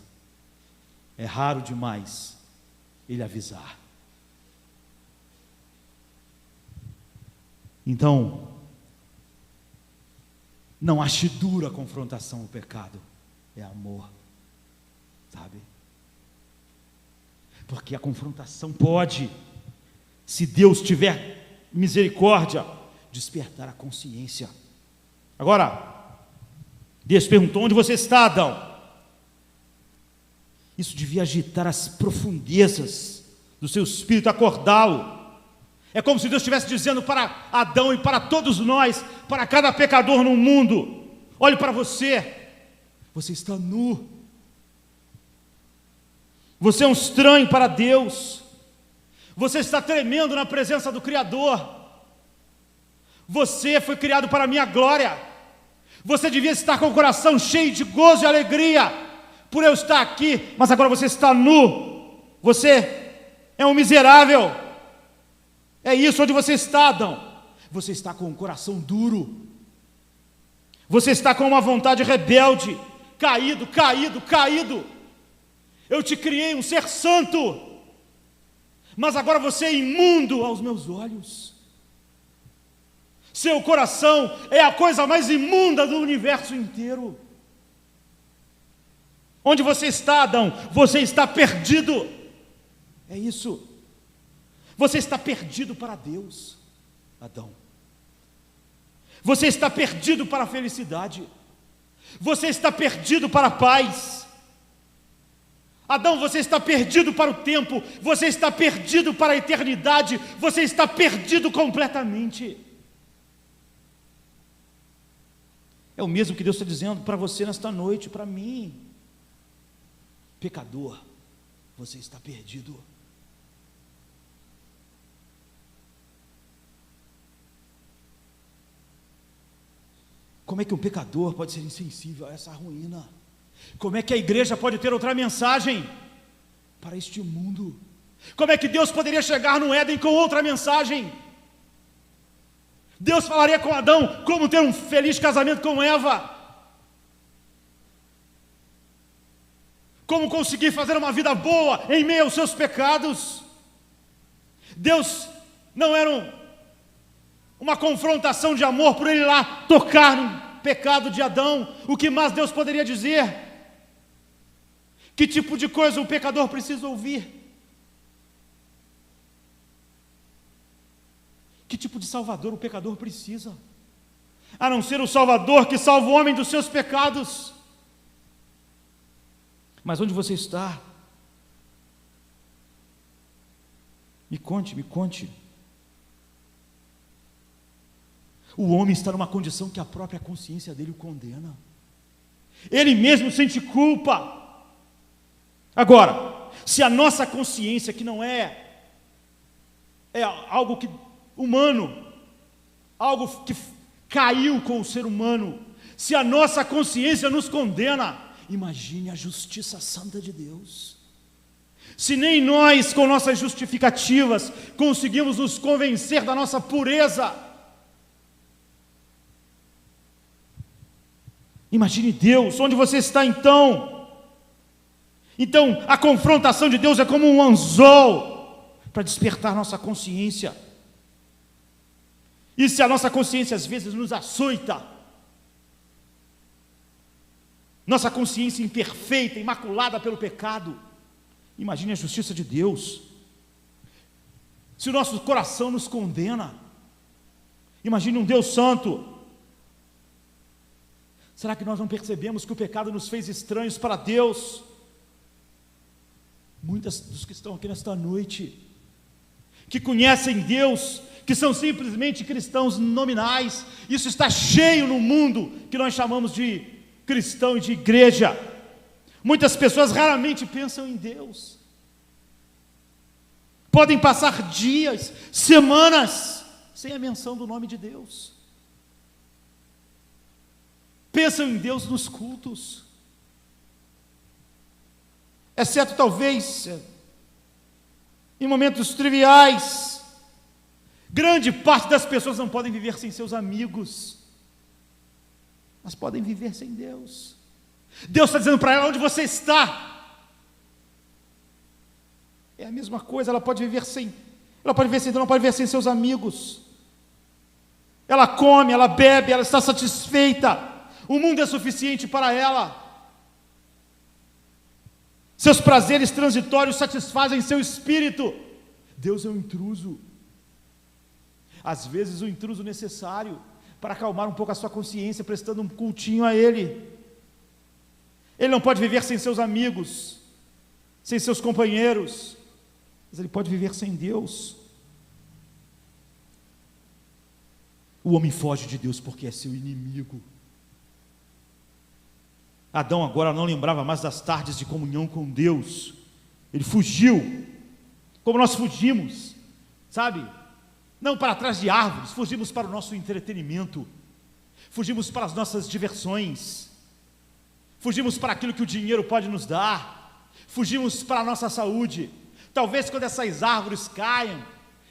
É raro demais ele avisar. Então, não ache dura a confrontação ao pecado, é amor, sabe? Porque a confrontação pode, se Deus tiver misericórdia, despertar a consciência. Agora, Deus perguntou: onde você está, Adão? Isso devia agitar as profundezas do seu espírito, acordá-lo. É como se Deus estivesse dizendo para Adão e para todos nós, para cada pecador no mundo: olhe para você, você está nu, você é um estranho para Deus, você está tremendo na presença do Criador, você foi criado para a minha glória, você devia estar com o coração cheio de gozo e alegria, por eu estar aqui, mas agora você está nu, você é um miserável. É isso onde você está, Adão. Você está com o coração duro, você está com uma vontade rebelde, caído. Eu te criei um ser santo, mas agora você é imundo aos meus olhos. Seu coração é a coisa mais imunda do universo inteiro. Onde você está, Adão? Você está perdido. É isso. Você está perdido para Deus, Adão. Você está perdido para a felicidade. Você está perdido para a paz. Adão, você está perdido para o tempo. Você está perdido para a eternidade. Você está perdido completamente. É o mesmo que Deus está dizendo para você nesta noite, para mim. Pecador, você está perdido. Como é que um pecador pode ser insensível a essa ruína? Como é que a igreja pode ter outra mensagem para este mundo? Como é que Deus poderia chegar no Éden com outra mensagem? Deus falaria com Adão como ter um feliz casamento com Eva. como conseguir fazer uma vida boa em meio aos seus pecados. Deus não era uma confrontação de amor por ele ir lá tocar no pecado de Adão. O que mais Deus poderia dizer? Que tipo de coisa um pecador precisa ouvir? Que tipo de salvador o pecador precisa? A não ser o Salvador que salva o homem dos seus pecados. Mas onde você está? Me conte. O homem está numa condição que a própria consciência dele o condena. Ele mesmo sente culpa. Agora, se a nossa consciência, que não é algo que humano, algo que caiu com o ser humano, se a nossa consciência nos condena, imagine a justiça santa de Deus. Se nem nós, com nossas justificativas, conseguimos nos convencer da nossa pureza, imagine Deus. Onde você está então? Então, a confrontação de Deus é como um anzol para despertar nossa consciência. E se a nossa consciência às vezes nos açoita, nossa consciência imperfeita, imaculada pelo pecado, imagine a justiça de Deus. Se o nosso coração nos condena, imagine um Deus santo. Será que nós não percebemos que o pecado nos fez estranhos para Deus? Muitos dos que estão aqui nesta noite, que conhecem Deus, que são simplesmente cristãos nominais, isso está cheio no mundo que nós chamamos de cristão e de igreja. Muitas pessoas raramente pensam em Deus, podem passar dias, semanas, sem a menção do nome de Deus. Pensam em Deus nos cultos, exceto talvez em momentos triviais. Grande parte das pessoas não podem viver sem seus amigos, mas podem viver sem Deus. Deus está dizendo para ela: onde você está? É a mesma coisa. Ela pode viver sem Deus, não pode viver sem seus amigos. Ela come, ela bebe, ela está satisfeita. O mundo é suficiente para ela. Seus prazeres transitórios satisfazem seu espírito. Deus é um intruso. Às vezes o intruso necessário para acalmar um pouco a sua consciência, prestando um cultinho a Ele. Ele não pode viver sem seus amigos, sem seus companheiros, mas ele pode viver sem Deus. O homem foge de Deus porque é seu inimigo. Adão agora não lembrava mais das tardes de comunhão com Deus. Ele fugiu, como nós fugimos, sabe? Não para trás de árvores, fugimos para o nosso entretenimento, fugimos para as nossas diversões, fugimos para aquilo que o dinheiro pode nos dar, fugimos para a nossa saúde. Talvez quando essas árvores caiam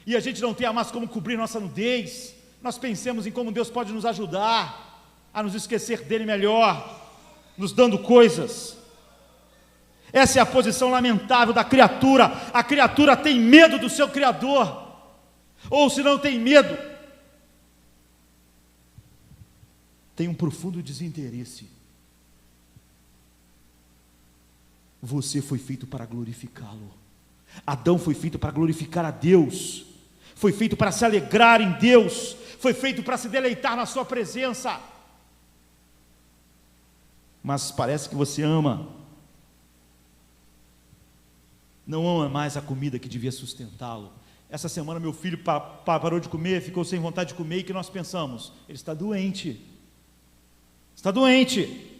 e a gente não tenha mais como cobrir nossa nudez, nós pensemos em como Deus pode nos ajudar a nos esquecer dele melhor, nos dando coisas. Essa é a posição lamentável da criatura. A criatura tem medo do seu Criador, ou se não tem medo, tem um profundo desinteresse. Você foi feito para glorificá-lo. Adão foi feito para glorificar a Deus, foi feito para se alegrar em Deus, foi feito para se deleitar na sua presença. Mas parece que você não ama mais a comida que devia sustentá-lo. Essa semana meu filho parou de comer, ficou sem vontade de comer, e que nós pensamos? Ele está doente. Está doente.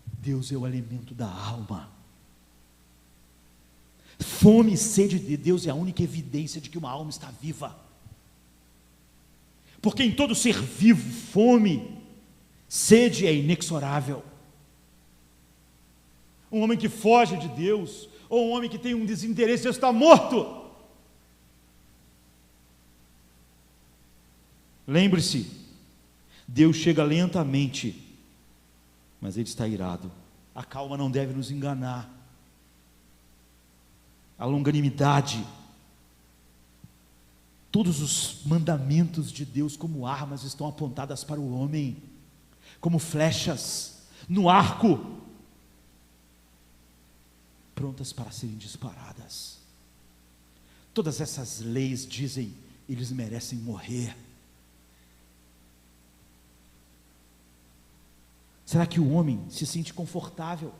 Deus é o alimento da alma. Fome e sede de Deus é a única evidência de que uma alma está viva. Porque em todo ser vivo, fome, sede é inexorável. Um homem que foge de Deus, ou um homem que tem um desinteresse, Deus está morto. Lembre-se, Deus chega lentamente mas Ele está irado. A calma não deve nos enganar. A longanimidade. Todos os mandamentos de Deus como armas estão apontadas para o homem, como flechas no arco, prontas para serem disparadas. Todas essas leis dizem, eles merecem morrer. Será que o homem se sente confortável?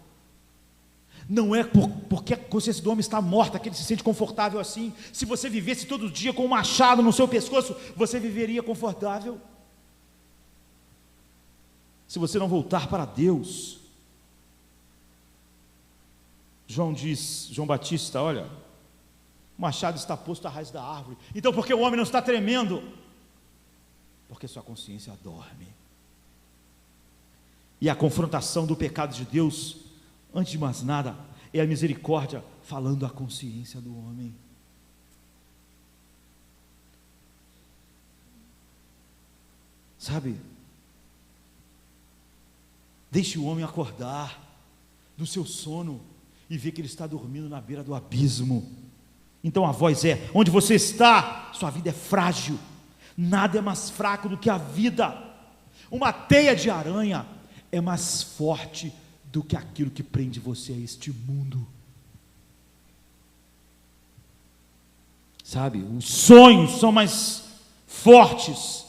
Não é porque a consciência do homem está morta que ele se sente confortável assim. Se você vivesse todo dia com um machado no seu pescoço, você viveria confortável? Se você não voltar para Deus. João Batista, olha, o machado está posto à raiz da árvore. Então por que o homem não está tremendo? Porque sua consciência dorme. E a confrontação do pecado de Deus, antes de mais nada, é a misericórdia falando à consciência do homem. Sabe? Deixe o homem acordar do seu sono e ver que ele está dormindo na beira do abismo. Então a voz é: onde você está? Sua vida é frágil. Nada é mais fraco do que a vida. Uma teia de aranha é mais forte do que aquilo que prende você a este mundo. Sabe, os sonhos são mais fortes,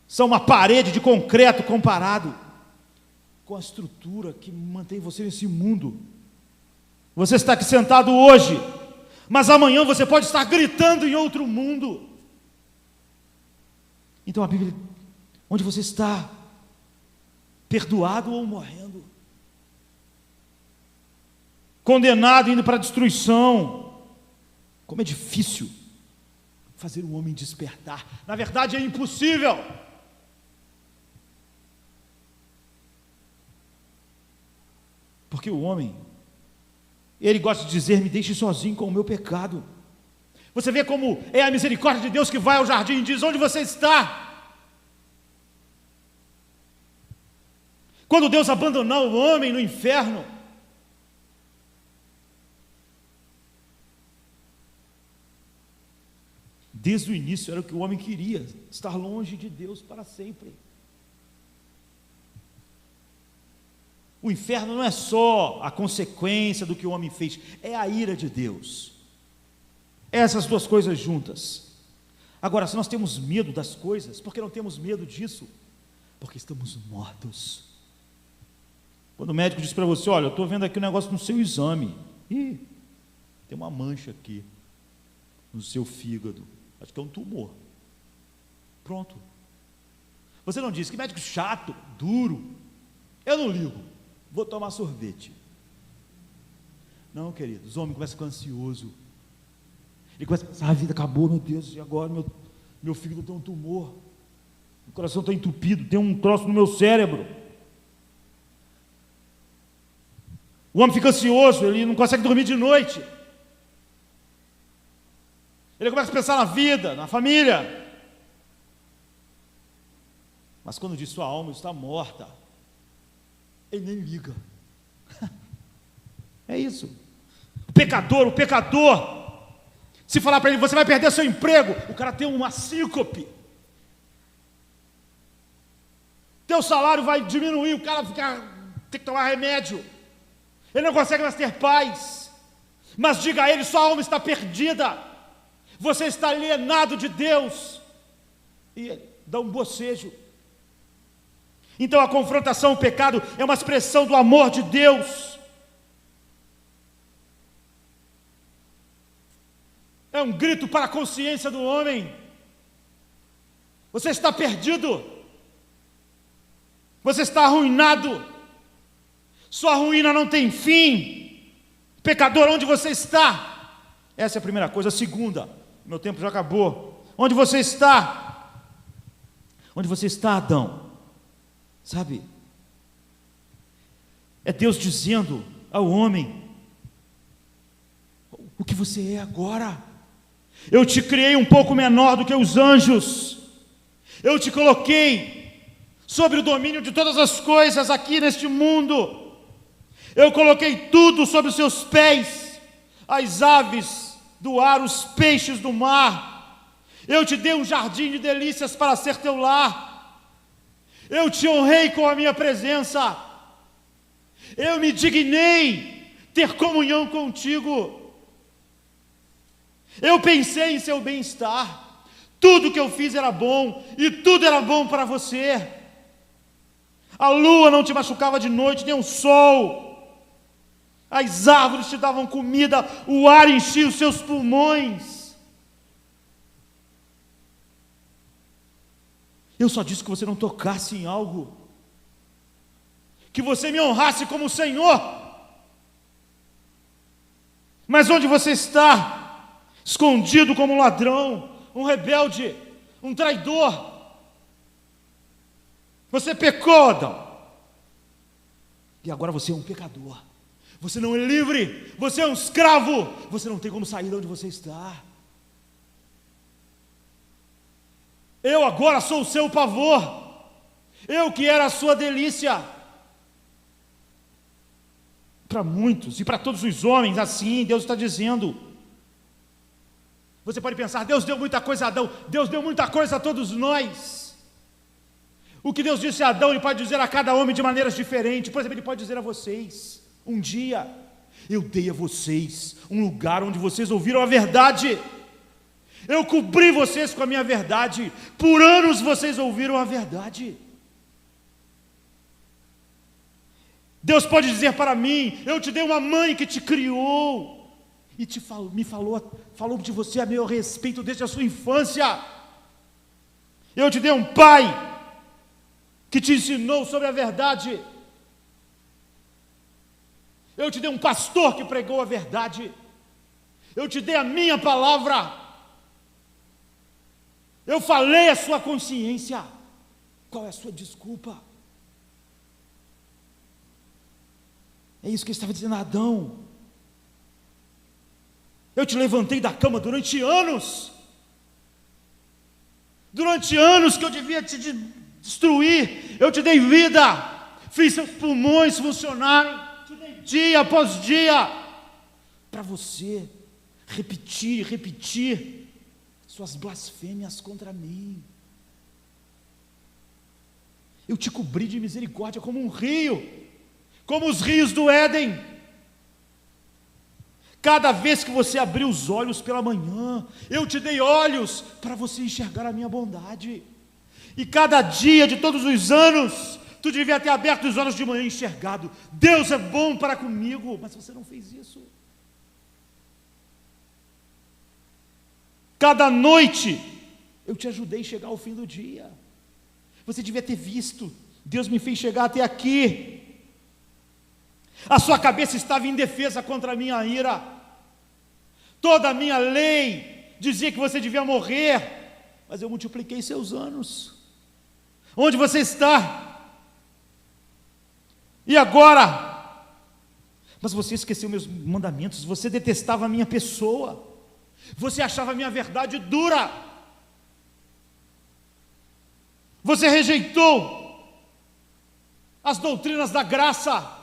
são uma parede de concreto comparado com a estrutura que mantém você nesse mundo. Você está aqui sentado hoje, mas amanhã você pode estar gritando em outro mundo. Então a Bíblia, onde você está? Perdoado ou morrendo? Condenado, indo para a destruição. Como é difícil fazer um homem despertar. Na verdade é impossível. Porque o homem, ele gosta de dizer: me deixe sozinho com o meu pecado. Você vê como é a misericórdia de Deus que vai ao jardim e diz: onde você está? Quando Deus abandonou o homem no inferno, desde o início era o que o homem queria, estar longe de Deus para sempre. O inferno não é só a consequência do que o homem fez, é a ira de Deus. Essas duas coisas juntas. Agora, se nós temos medo das coisas, por que não temos medo disso? Porque estamos mortos. Quando o médico diz para você: olha, eu estou vendo aqui um negócio no seu exame, ih, tem uma mancha aqui no seu fígado, acho que é um tumor. Pronto. Você não diz: que médico chato, duro, eu não ligo, vou tomar sorvete. Não, queridos, o homem começa a ficar ansioso, ele começa a pensar: a vida acabou, meu Deus, e agora meu fígado tem um tumor, meu coração está entupido, tem um troço no meu cérebro. O homem fica ansioso, ele não consegue dormir de noite. Ele começa a pensar na vida, na família. Mas quando diz: sua alma está morta, ele nem liga. É isso. O pecador, se falar para ele: você vai perder seu emprego, o cara tem uma síncope. Teu salário vai diminuir, o cara tem que tomar remédio. Ele não consegue mais ter paz. Mas diga a ele: sua alma está perdida, você está alienado de Deus. E ele dá um bocejo. Então a confrontação ao pecado é uma expressão do amor de Deus. É um grito para a consciência do homem: você está perdido, você está arruinado, sua ruína não tem fim. Pecador, onde você está? Essa é a primeira coisa. A segunda, meu tempo já acabou. Onde você está? Onde você está, Adão? Sabe? É Deus dizendo ao homem: o que você é agora? Eu te criei um pouco menor do que os anjos. Eu te coloquei sobre o domínio de todas as coisas aqui neste mundo. Eu coloquei tudo sob os seus pés, as aves do ar, os peixes do mar. Eu te dei um jardim de delícias para ser teu lar. Eu te honrei com a minha presença. Eu me dignei ter comunhão contigo. Eu pensei em seu bem-estar. Tudo que eu fiz era bom, e tudo era bom para você. A lua não te machucava de noite, nem o sol. As árvores te davam comida, o ar enchia os seus pulmões. Eu só disse que você não tocasse em algo, que você me honrasse como Senhor. Mas onde você está? Escondido como um ladrão, um rebelde, um traidor. Você pecou, Adão, e agora você é um pecador. Você não é livre, você é um escravo. Você não tem como sair de onde você está. Eu agora sou o seu pavor. Eu que era a sua delícia. Para muitos e para todos os homens, assim Deus está dizendo. Você pode pensar, Deus deu muita coisa a Adão. Deus deu muita coisa a todos nós. O que Deus disse a Adão, Ele pode dizer a cada homem de maneiras diferentes. Por exemplo, Ele pode dizer a vocês: um dia eu dei a vocês um lugar onde vocês ouviram a verdade. Eu cobri vocês com a minha verdade. Por anos vocês ouviram a verdade. Deus pode dizer para mim: eu te dei uma mãe que te criou e falou de você a meu respeito desde a sua infância. Eu te dei um pai que te ensinou sobre a verdade. Eu te dei um pastor que pregou a verdade. Eu te dei a minha palavra. Eu falei a sua consciência. Qual é a sua desculpa? É isso que ele estava dizendo a Adão. Eu te levantei da cama durante anos. Durante anos que eu devia te destruir, eu te dei vida. Fiz seus pulmões funcionarem. Te dei dia após dia. Para você repetir suas blasfêmias contra mim. Eu te cobri de misericórdia como um rio, como os rios do Éden. Cada vez que você abriu os olhos pela manhã, eu te dei olhos para você enxergar a minha bondade. E cada dia de todos os anos, tu devia ter aberto os olhos de manhã e enxergado: Deus é bom para comigo. Mas você não fez isso. Cada noite eu te ajudei a chegar ao fim do dia. Você devia ter visto: Deus me fez chegar até aqui. A sua cabeça estava indefesa contra a minha ira. Toda a minha lei dizia que você devia morrer, mas eu multipliquei seus anos. Onde você está? E agora? Mas você esqueceu meus mandamentos. Você detestava a minha pessoa. Você achava a minha verdade dura. Você rejeitou as doutrinas da graça.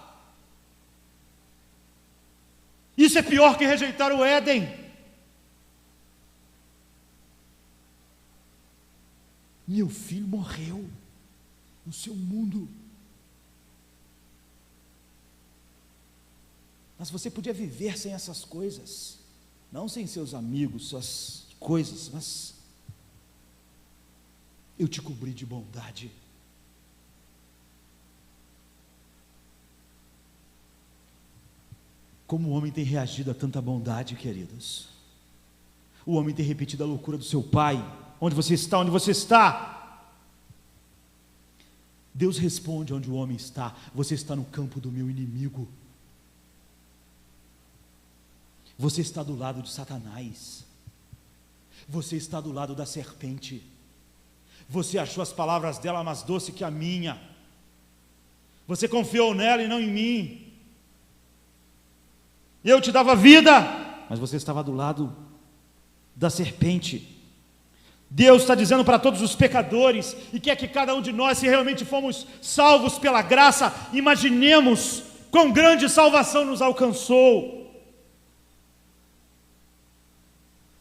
Isso é pior que rejeitar o Éden. Meu filho morreu no seu mundo. Mas você podia viver sem essas coisas. Não sem seus amigos, suas coisas, mas eu te cobri de bondade. Como o homem tem reagido a tanta bondade, queridos? O homem tem repetido a loucura do seu pai. Onde você está? Onde você está? Deus responde onde o homem está. Você está no campo do meu inimigo. Você está do lado de Satanás. Você está do lado da serpente. Você achou as palavras dela mais doce que a minha. Você confiou nela e não em mim. Eu te dava vida, mas você estava do lado da serpente. Deus está dizendo para todos os pecadores, e quer que cada um de nós, se realmente fomos salvos pela graça, imaginemos quão grande salvação nos alcançou.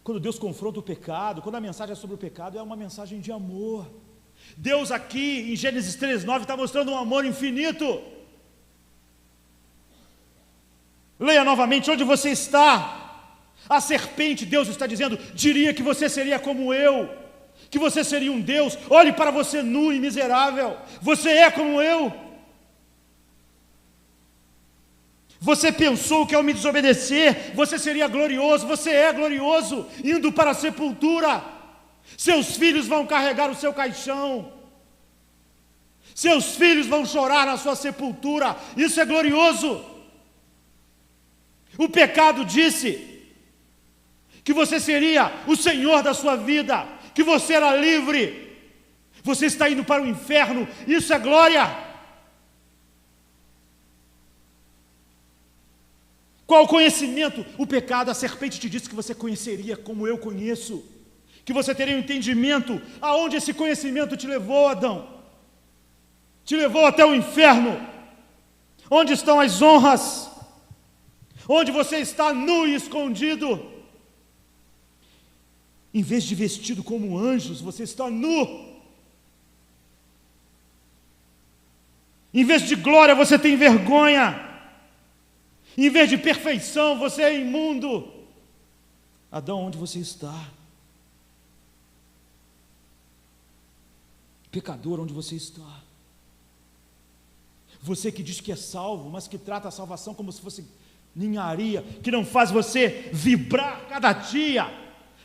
Quando Deus confronta o pecado, quando a mensagem é sobre o pecado, é uma mensagem de amor. Deus aqui, em Gênesis 3:9, está mostrando um amor infinito. Leia novamente onde você está. A serpente, Deus está dizendo, diria que você seria como eu, que você seria um Deus. Olhe para você nu e miserável, você é como eu. Você pensou que ao me desobedecer, você seria glorioso, você é glorioso, indo para a sepultura. Seus filhos vão carregar o seu caixão, seus filhos vão chorar na sua sepultura, isso é glorioso. O pecado disse que você seria o senhor da sua vida, que você era livre, você está indo para o inferno, isso é glória. Qual o conhecimento? O pecado, a serpente te disse que você conheceria como eu conheço, que você teria um entendimento. Aonde esse conhecimento te levou, Adão? Te levou até o inferno. Onde estão as honras? Onde você está nu e escondido? Em vez de vestido como anjos, você está nu. Em vez de glória, você tem vergonha. Em vez de perfeição, você é imundo. Adão, onde você está? Pecador, onde você está? Você que diz que é salvo, mas que trata a salvação como se fosse ninharia, que não faz você vibrar cada dia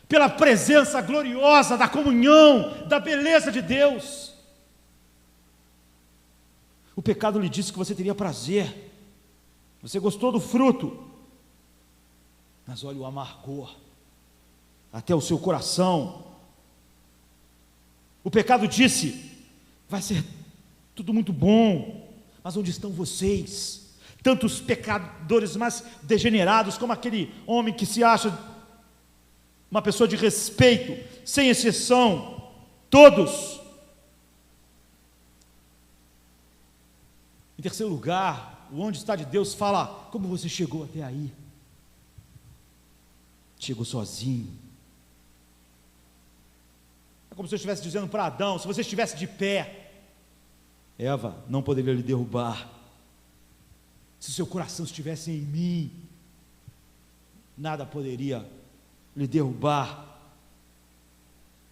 pela presença gloriosa da comunhão, da beleza de Deus. O pecado lhe disse que você teria prazer, você gostou do fruto, mas olha o amargor, até o seu coração. O pecado disse, vai ser tudo muito bom, mas onde estão vocês? Tantos pecadores mais degenerados, como aquele homem que se acha uma pessoa de respeito, sem exceção, todos. Em terceiro lugar, o onde está de Deus fala, como você chegou até aí? Chegou sozinho. É como se eu estivesse dizendo para Adão, se você estivesse de pé, Eva não poderia lhe derrubar. Se seu coração estivesse em mim, nada poderia lhe derrubar,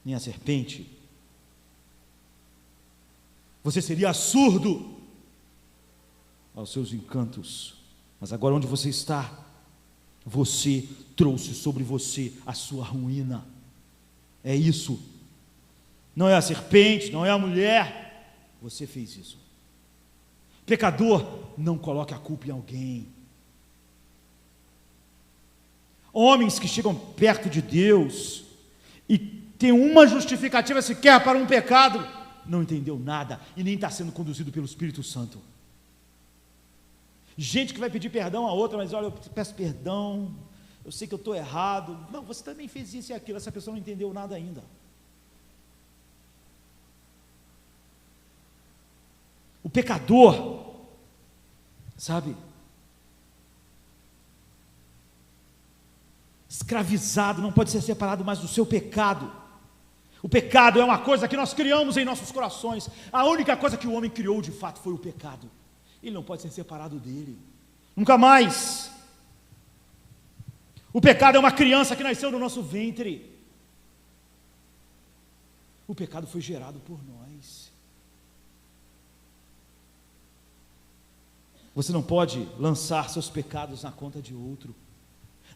nem a serpente. Você seria surdo aos seus encantos, mas agora onde você está, você trouxe sobre você a sua ruína. É isso, não é a serpente, não é a mulher, você fez isso. Pecador, não coloque a culpa em alguém. Homens que chegam perto de Deus e tem uma justificativa sequer para um pecado, não entendeu nada e nem está sendo conduzido pelo Espírito Santo. Gente que vai pedir perdão a outra, mas olha, eu peço perdão, eu sei que eu estou errado. Não, você também fez isso e aquilo, essa pessoa não entendeu nada ainda. O pecador, sabe, escravizado, não pode ser separado mais do seu pecado. O pecado é uma coisa que nós criamos em nossos corações. A única coisa que o homem criou de fato foi o pecado. Ele não pode ser separado dele, nunca mais. O pecado é uma criança que nasceu no nosso ventre. O pecado foi gerado por nós. Você não pode lançar seus pecados na conta de outro.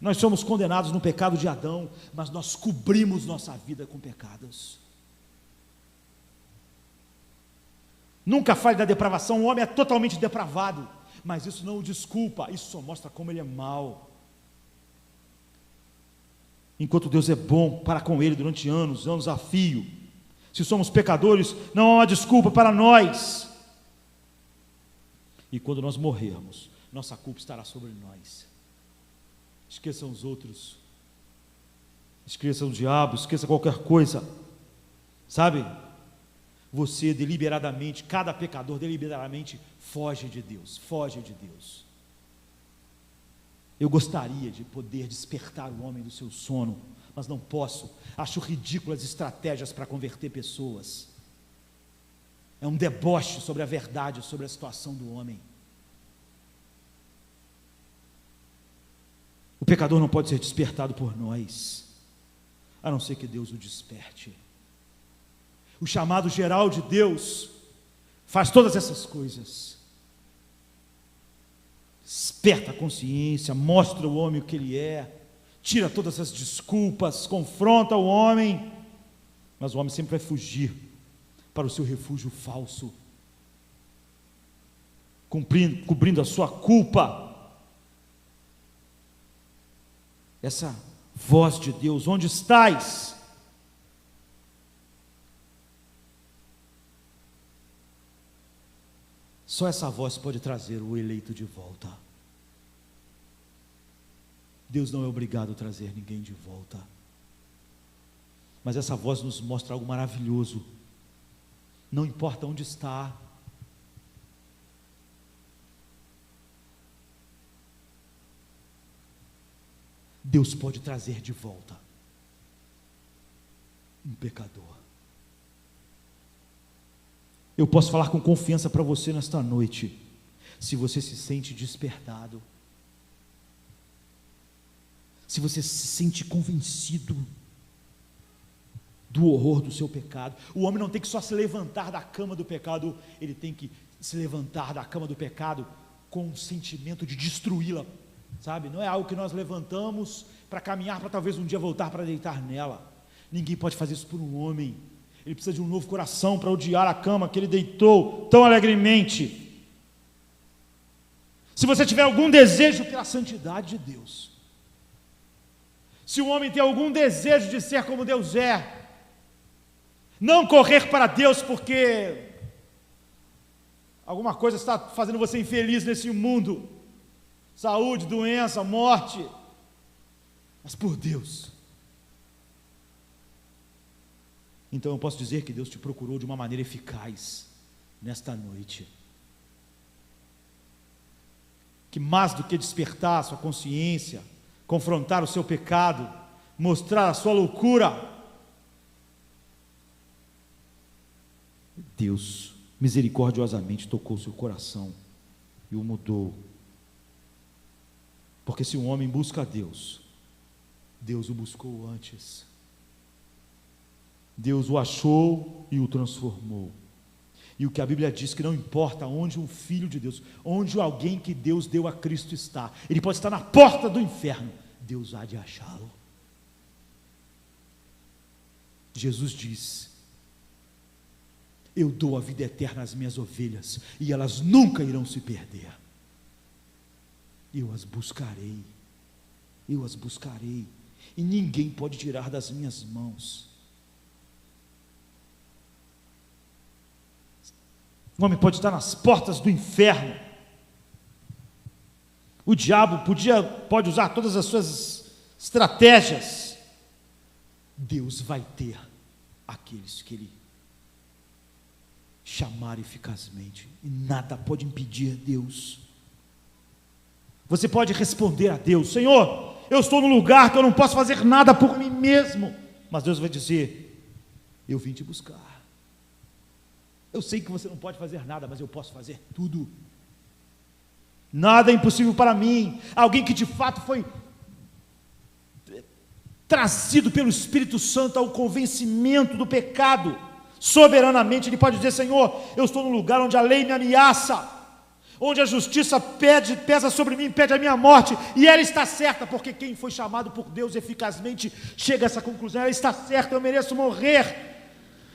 Nós somos condenados no pecado de Adão, mas nós cobrimos nossa vida com pecados. Nunca fale da depravação, o homem é totalmente depravado, mas isso não o desculpa, isso só mostra como ele é mau. Enquanto Deus é bom para com ele durante anos, anos a fio, se somos pecadores, não há uma desculpa para nós. E quando nós morrermos, nossa culpa estará sobre nós. Esqueçam os outros, esqueçam o diabo, esqueça qualquer coisa. Sabe? Você deliberadamente, cada pecador deliberadamente foge de Deus, foge de Deus. Eu gostaria de poder despertar o homem do seu sono, mas não posso. Acho ridículas estratégias para converter pessoas. É um deboche sobre a verdade, sobre a situação do homem. O pecador não pode ser despertado por nós, a não ser que Deus o desperte. O chamado geral de Deus faz todas essas coisas. Desperta a consciência, mostra ao homem o que ele é, tira todas as desculpas, confronta o homem, mas o homem sempre vai fugir para o seu refúgio falso, cobrindo a sua culpa. Essa voz de Deus, onde estás? Só essa voz pode trazer o eleito de volta. Deus não é obrigado a trazer ninguém de volta, mas essa voz nos mostra algo maravilhoso. Não importa onde está, Deus pode trazer de volta um pecador. Eu posso falar com confiança para você nesta noite, se você se sente despertado, se você se sente convencido do horror do seu pecado. O homem não tem que só se levantar da cama do pecado, ele tem que se levantar da cama do pecado com um sentimento de destruí-la, sabe? Não é algo que nós levantamos para caminhar, para talvez um dia voltar para deitar nela. Ninguém pode fazer isso por um homem. Ele precisa de um novo coração para odiar a cama que ele deitou tão alegremente. Se você tiver algum desejo pela santidade de Deus, se o homem tem algum desejo de ser como Deus é, não correr para Deus porque alguma coisa está fazendo você infeliz nesse mundo, saúde, doença, morte, mas por Deus. Então eu posso dizer que Deus te procurou de uma maneira eficaz nesta noite, que mais do que despertar a sua consciência, confrontar o seu pecado, mostrar a sua loucura, Deus misericordiosamente tocou seu coração e o mudou. Porque se um homem busca a Deus, Deus o buscou antes. Deus o achou e o transformou. E o que a Bíblia diz, que não importa onde um filho de Deus, onde alguém que Deus deu a Cristo está, ele pode estar na porta do inferno, Deus há de achá-lo. Jesus diz: eu dou a vida eterna às minhas ovelhas, e elas nunca irão se perder. Eu as buscarei, e ninguém pode tirar das minhas mãos. O homem pode estar nas portas do inferno, o diabo pode usar todas as suas estratégias, Deus vai ter aqueles que ele chamar eficazmente, e nada pode impedir Deus. Você pode responder a Deus: Senhor, eu estou num lugar que eu não posso fazer nada por mim mesmo, mas Deus vai dizer: eu vim te buscar. Eu sei que você não pode fazer nada, mas eu posso fazer tudo. Nada é impossível para mim. Alguém que de fato foi trazido pelo Espírito Santo ao convencimento do pecado, soberanamente ele pode dizer: Senhor, eu estou num lugar onde a lei me ameaça, onde a justiça pesa sobre mim, pede a minha morte, e ela está certa, porque quem foi chamado por Deus eficazmente chega a essa conclusão: ela está certa, eu mereço morrer.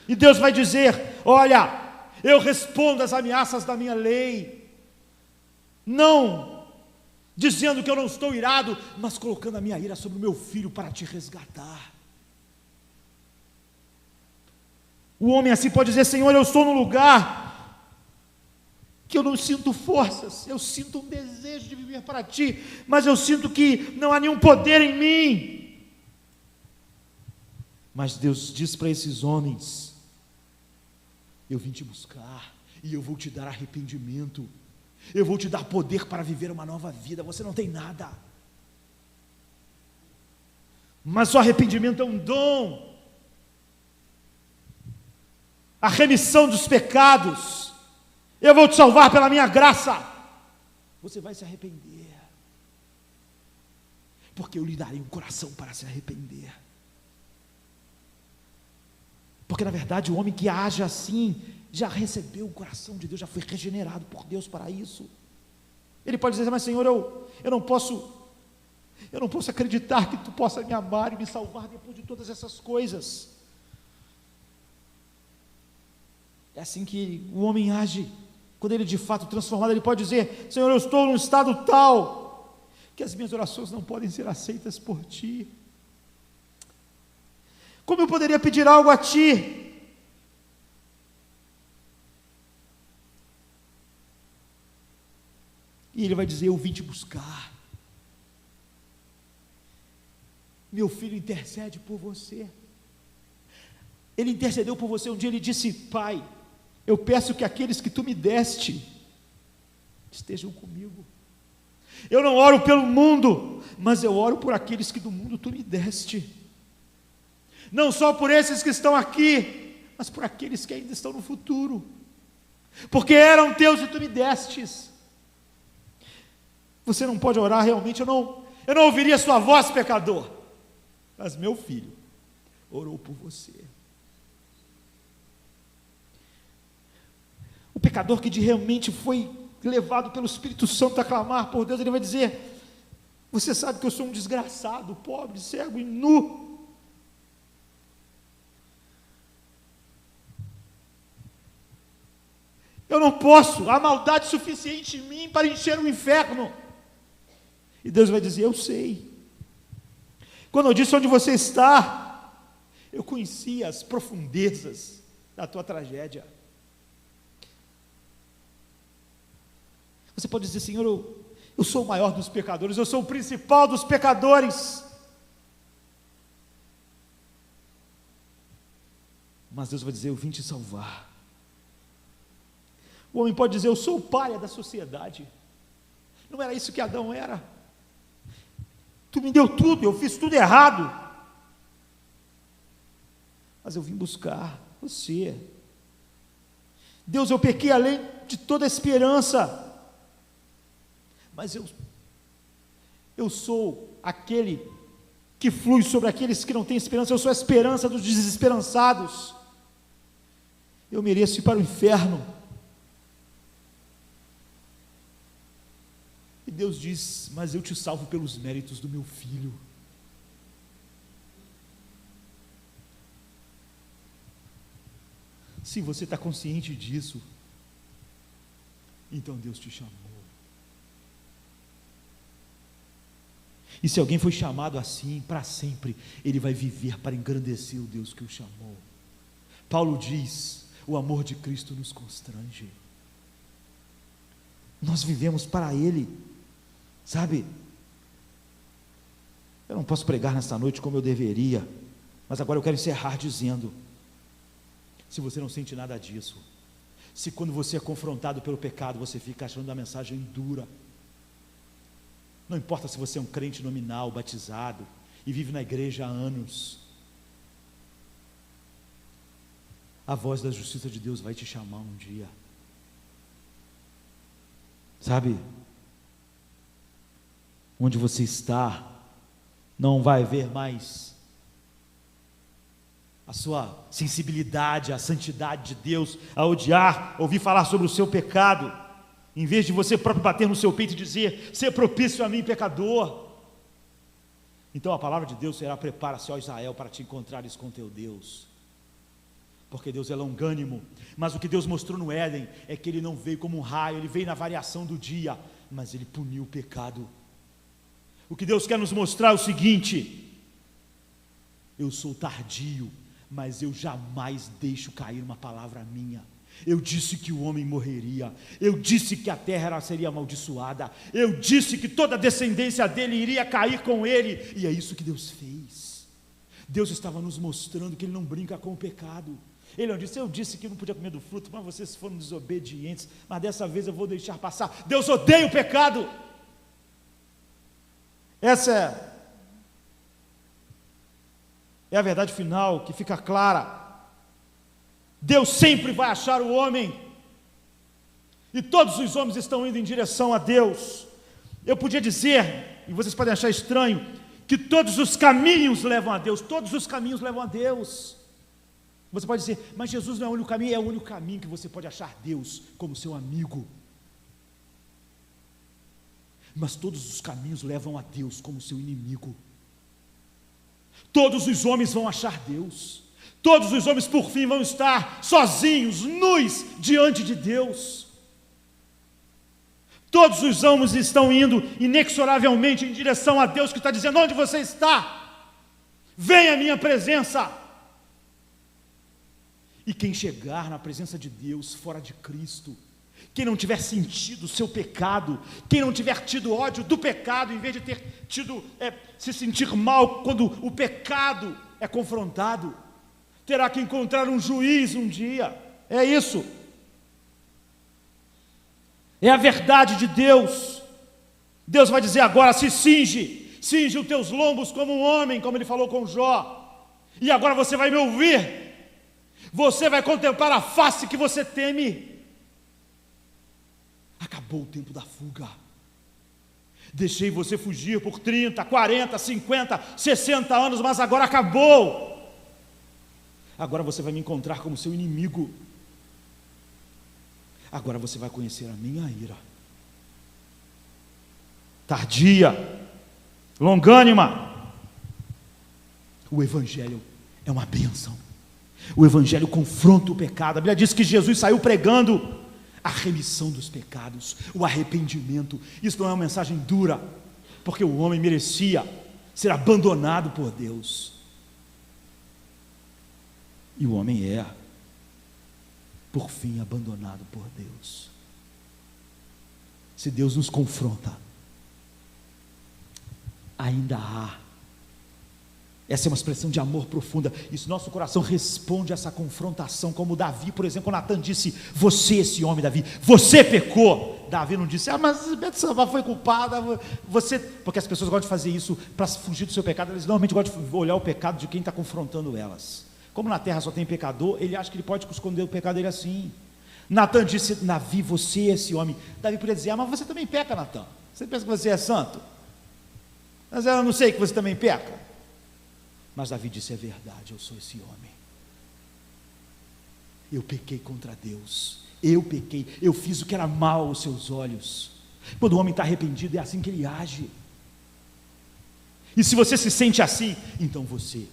E Deus vai dizer: olha, eu respondo às ameaças da minha lei, não dizendo que eu não estou irado, mas colocando a minha ira sobre o meu filho para te resgatar. O homem assim pode dizer: Senhor, eu estou num lugar que eu não sinto forças, eu sinto um desejo de viver para ti, mas eu sinto que não há nenhum poder em mim. Mas Deus diz para esses homens: Eu vim te buscar, e eu vou te dar arrependimento, eu vou te dar poder para viver uma nova vida. Você não tem nada, mas o arrependimento é um dom, a remissão dos pecados. Eu vou te salvar pela minha graça. Você vai se arrepender, porque eu lhe darei um coração para se arrepender. Porque na verdade o homem que age assim, já recebeu o coração de Deus, já foi regenerado por Deus para isso. Ele pode dizer: mas Senhor, eu não posso acreditar que Tu possa me amar e me salvar depois de todas essas coisas. É assim que o homem age. Quando ele de fato transformado, ele pode dizer: Senhor, eu estou num estado tal que as minhas orações não podem ser aceitas por Ti. Como eu poderia pedir algo a Ti? E ele vai dizer: eu vim te buscar. Meu filho intercede por você. Ele intercedeu por você um dia. Ele disse: Pai, eu peço que aqueles que Tu me deste estejam comigo. Eu não oro pelo mundo, mas eu oro por aqueles que do mundo Tu me deste. Não só por esses que estão aqui, mas por aqueles que ainda estão no futuro, porque eram Teus e Tu me destes. Você não pode orar realmente. Eu não ouviria sua voz, pecador, mas meu filho orou por você. O pecador que realmente foi levado pelo Espírito Santo a clamar por Deus, ele vai dizer: você sabe que eu sou um desgraçado, pobre, cego e nu. Eu não posso, há maldade suficiente em mim para encher o inferno. E Deus vai dizer: eu sei. Quando eu disse onde você está, eu conhecia as profundezas da tua tragédia. Você pode dizer: Senhor, eu sou o maior dos pecadores, eu sou o principal dos pecadores. Mas Deus vai dizer: eu vim te salvar. O homem pode dizer: eu sou o pária da sociedade. Não era isso que Adão era. Tu me deu tudo, eu fiz tudo errado, mas eu vim buscar você. Deus, eu pequei além de toda esperança, mas eu sou aquele que flui sobre aqueles que não têm esperança. Eu sou a esperança dos desesperançados. Eu mereço ir para o inferno. E Deus diz: mas eu te salvo pelos méritos do meu filho. Se você está consciente disso, então Deus te chamou. E se alguém foi chamado assim, para sempre, ele vai viver para engrandecer o Deus que o chamou. Paulo diz: o amor de Cristo nos constrange. Nós vivemos para Ele, sabe? Eu não posso pregar nesta noite como eu deveria, mas agora eu quero encerrar dizendo: se você não sente nada disso, se quando você é confrontado pelo pecado, você fica achando a mensagem dura, não importa se você é um crente nominal, batizado, e vive na igreja há anos, a voz da justiça de Deus vai te chamar um dia, sabe? Onde você está, não vai haver mais a sua sensibilidade, a santidade de Deus, a odiar, ouvir falar sobre o seu pecado, em vez de você próprio bater no seu peito e dizer: ser propício a mim, pecador. Então a palavra de Deus será: prepara-se, ó Israel, para te encontrares com teu Deus, porque Deus é longânimo. Mas o que Deus mostrou no Éden é que Ele não veio como um raio, Ele veio na variação do dia, mas Ele puniu o pecado. O que Deus quer nos mostrar é o seguinte: eu sou tardio, mas eu jamais deixo cair uma palavra minha. Eu disse que o homem morreria, eu disse que a terra seria amaldiçoada, eu disse que toda a descendência dele iria cair com ele, e é isso que Deus fez. Deus estava nos mostrando que Ele não brinca com o pecado. Ele não disse: eu disse que não podia comer do fruto, mas vocês foram desobedientes, mas dessa vez eu vou deixar passar. Deus odeia o pecado. Essa é a verdade final que fica clara. Deus sempre vai achar o homem, e todos os homens estão indo em direção a Deus. Eu podia dizer, e vocês podem achar estranho, que todos os caminhos levam a Deus, todos os caminhos levam a Deus. Você pode dizer: mas Jesus não é o único caminho. É o único caminho que você pode achar Deus como seu amigo. Mas todos os caminhos levam a Deus como seu inimigo. Todos os homens vão achar Deus. Todos os homens por fim vão estar sozinhos, nus, diante de Deus. Todos os homens estão indo inexoravelmente em direção a Deus, que está dizendo: onde você está? Venha à minha presença. E quem chegar na presença de Deus fora de Cristo, quem não tiver sentido o seu pecado, quem não tiver tido ódio do pecado, em vez de ter tido, se sentir mal quando o pecado é confrontado, terá que encontrar um juiz um dia. É isso. É a verdade de Deus. Deus vai dizer agora: se cinge os teus lombos como um homem, como ele falou com Jó. E agora você vai me ouvir. Você vai contemplar a face que você teme. Acabou o tempo da fuga. Deixei você fugir por 30, 40, 50, 60 anos, mas agora acabou. Agora você vai me encontrar como seu inimigo. Agora você vai conhecer a minha ira. Tardia, longânima. O Evangelho é uma bênção. O Evangelho confronta o pecado. A Bíblia diz que Jesus saiu pregando a remissão dos pecados, o arrependimento. Isso não é uma mensagem dura, porque o homem merecia ser abandonado por Deus. E o homem é, por fim, abandonado por Deus. Se Deus nos confronta, ainda há. Essa é uma expressão de amor profunda. E se nosso coração responde a essa confrontação, como Davi, por exemplo, quando Natan disse: você, esse homem, Davi, você pecou. Davi não disse: mas Betsabá foi culpada, você... Porque as pessoas gostam de fazer isso para fugir do seu pecado. Eles normalmente gostam de olhar o pecado de quem está confrontando elas. Como na terra só tem pecador, ele acha que ele pode esconder o pecado dele assim. Natan disse: Davi, você, esse homem. Davi podia dizer: mas você também peca, Natan. Você pensa que você é santo? Mas eu não sei que você também peca. Mas Davi disse: é verdade, eu sou esse homem. Eu pequei contra Deus. Eu pequei, eu fiz o que era mal aos seus olhos. Quando o homem está arrependido, é assim que ele age. E se você se sente assim, então você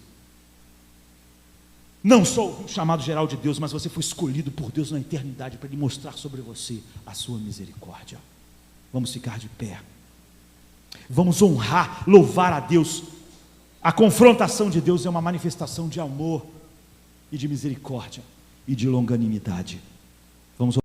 não sou o chamado geral de Deus, mas você foi escolhido por Deus na eternidade para Ele mostrar sobre você a sua misericórdia. Vamos ficar de pé. Vamos honrar, louvar a Deus. A confrontação de Deus é uma manifestação de amor e de misericórdia e de longanimidade. Vamos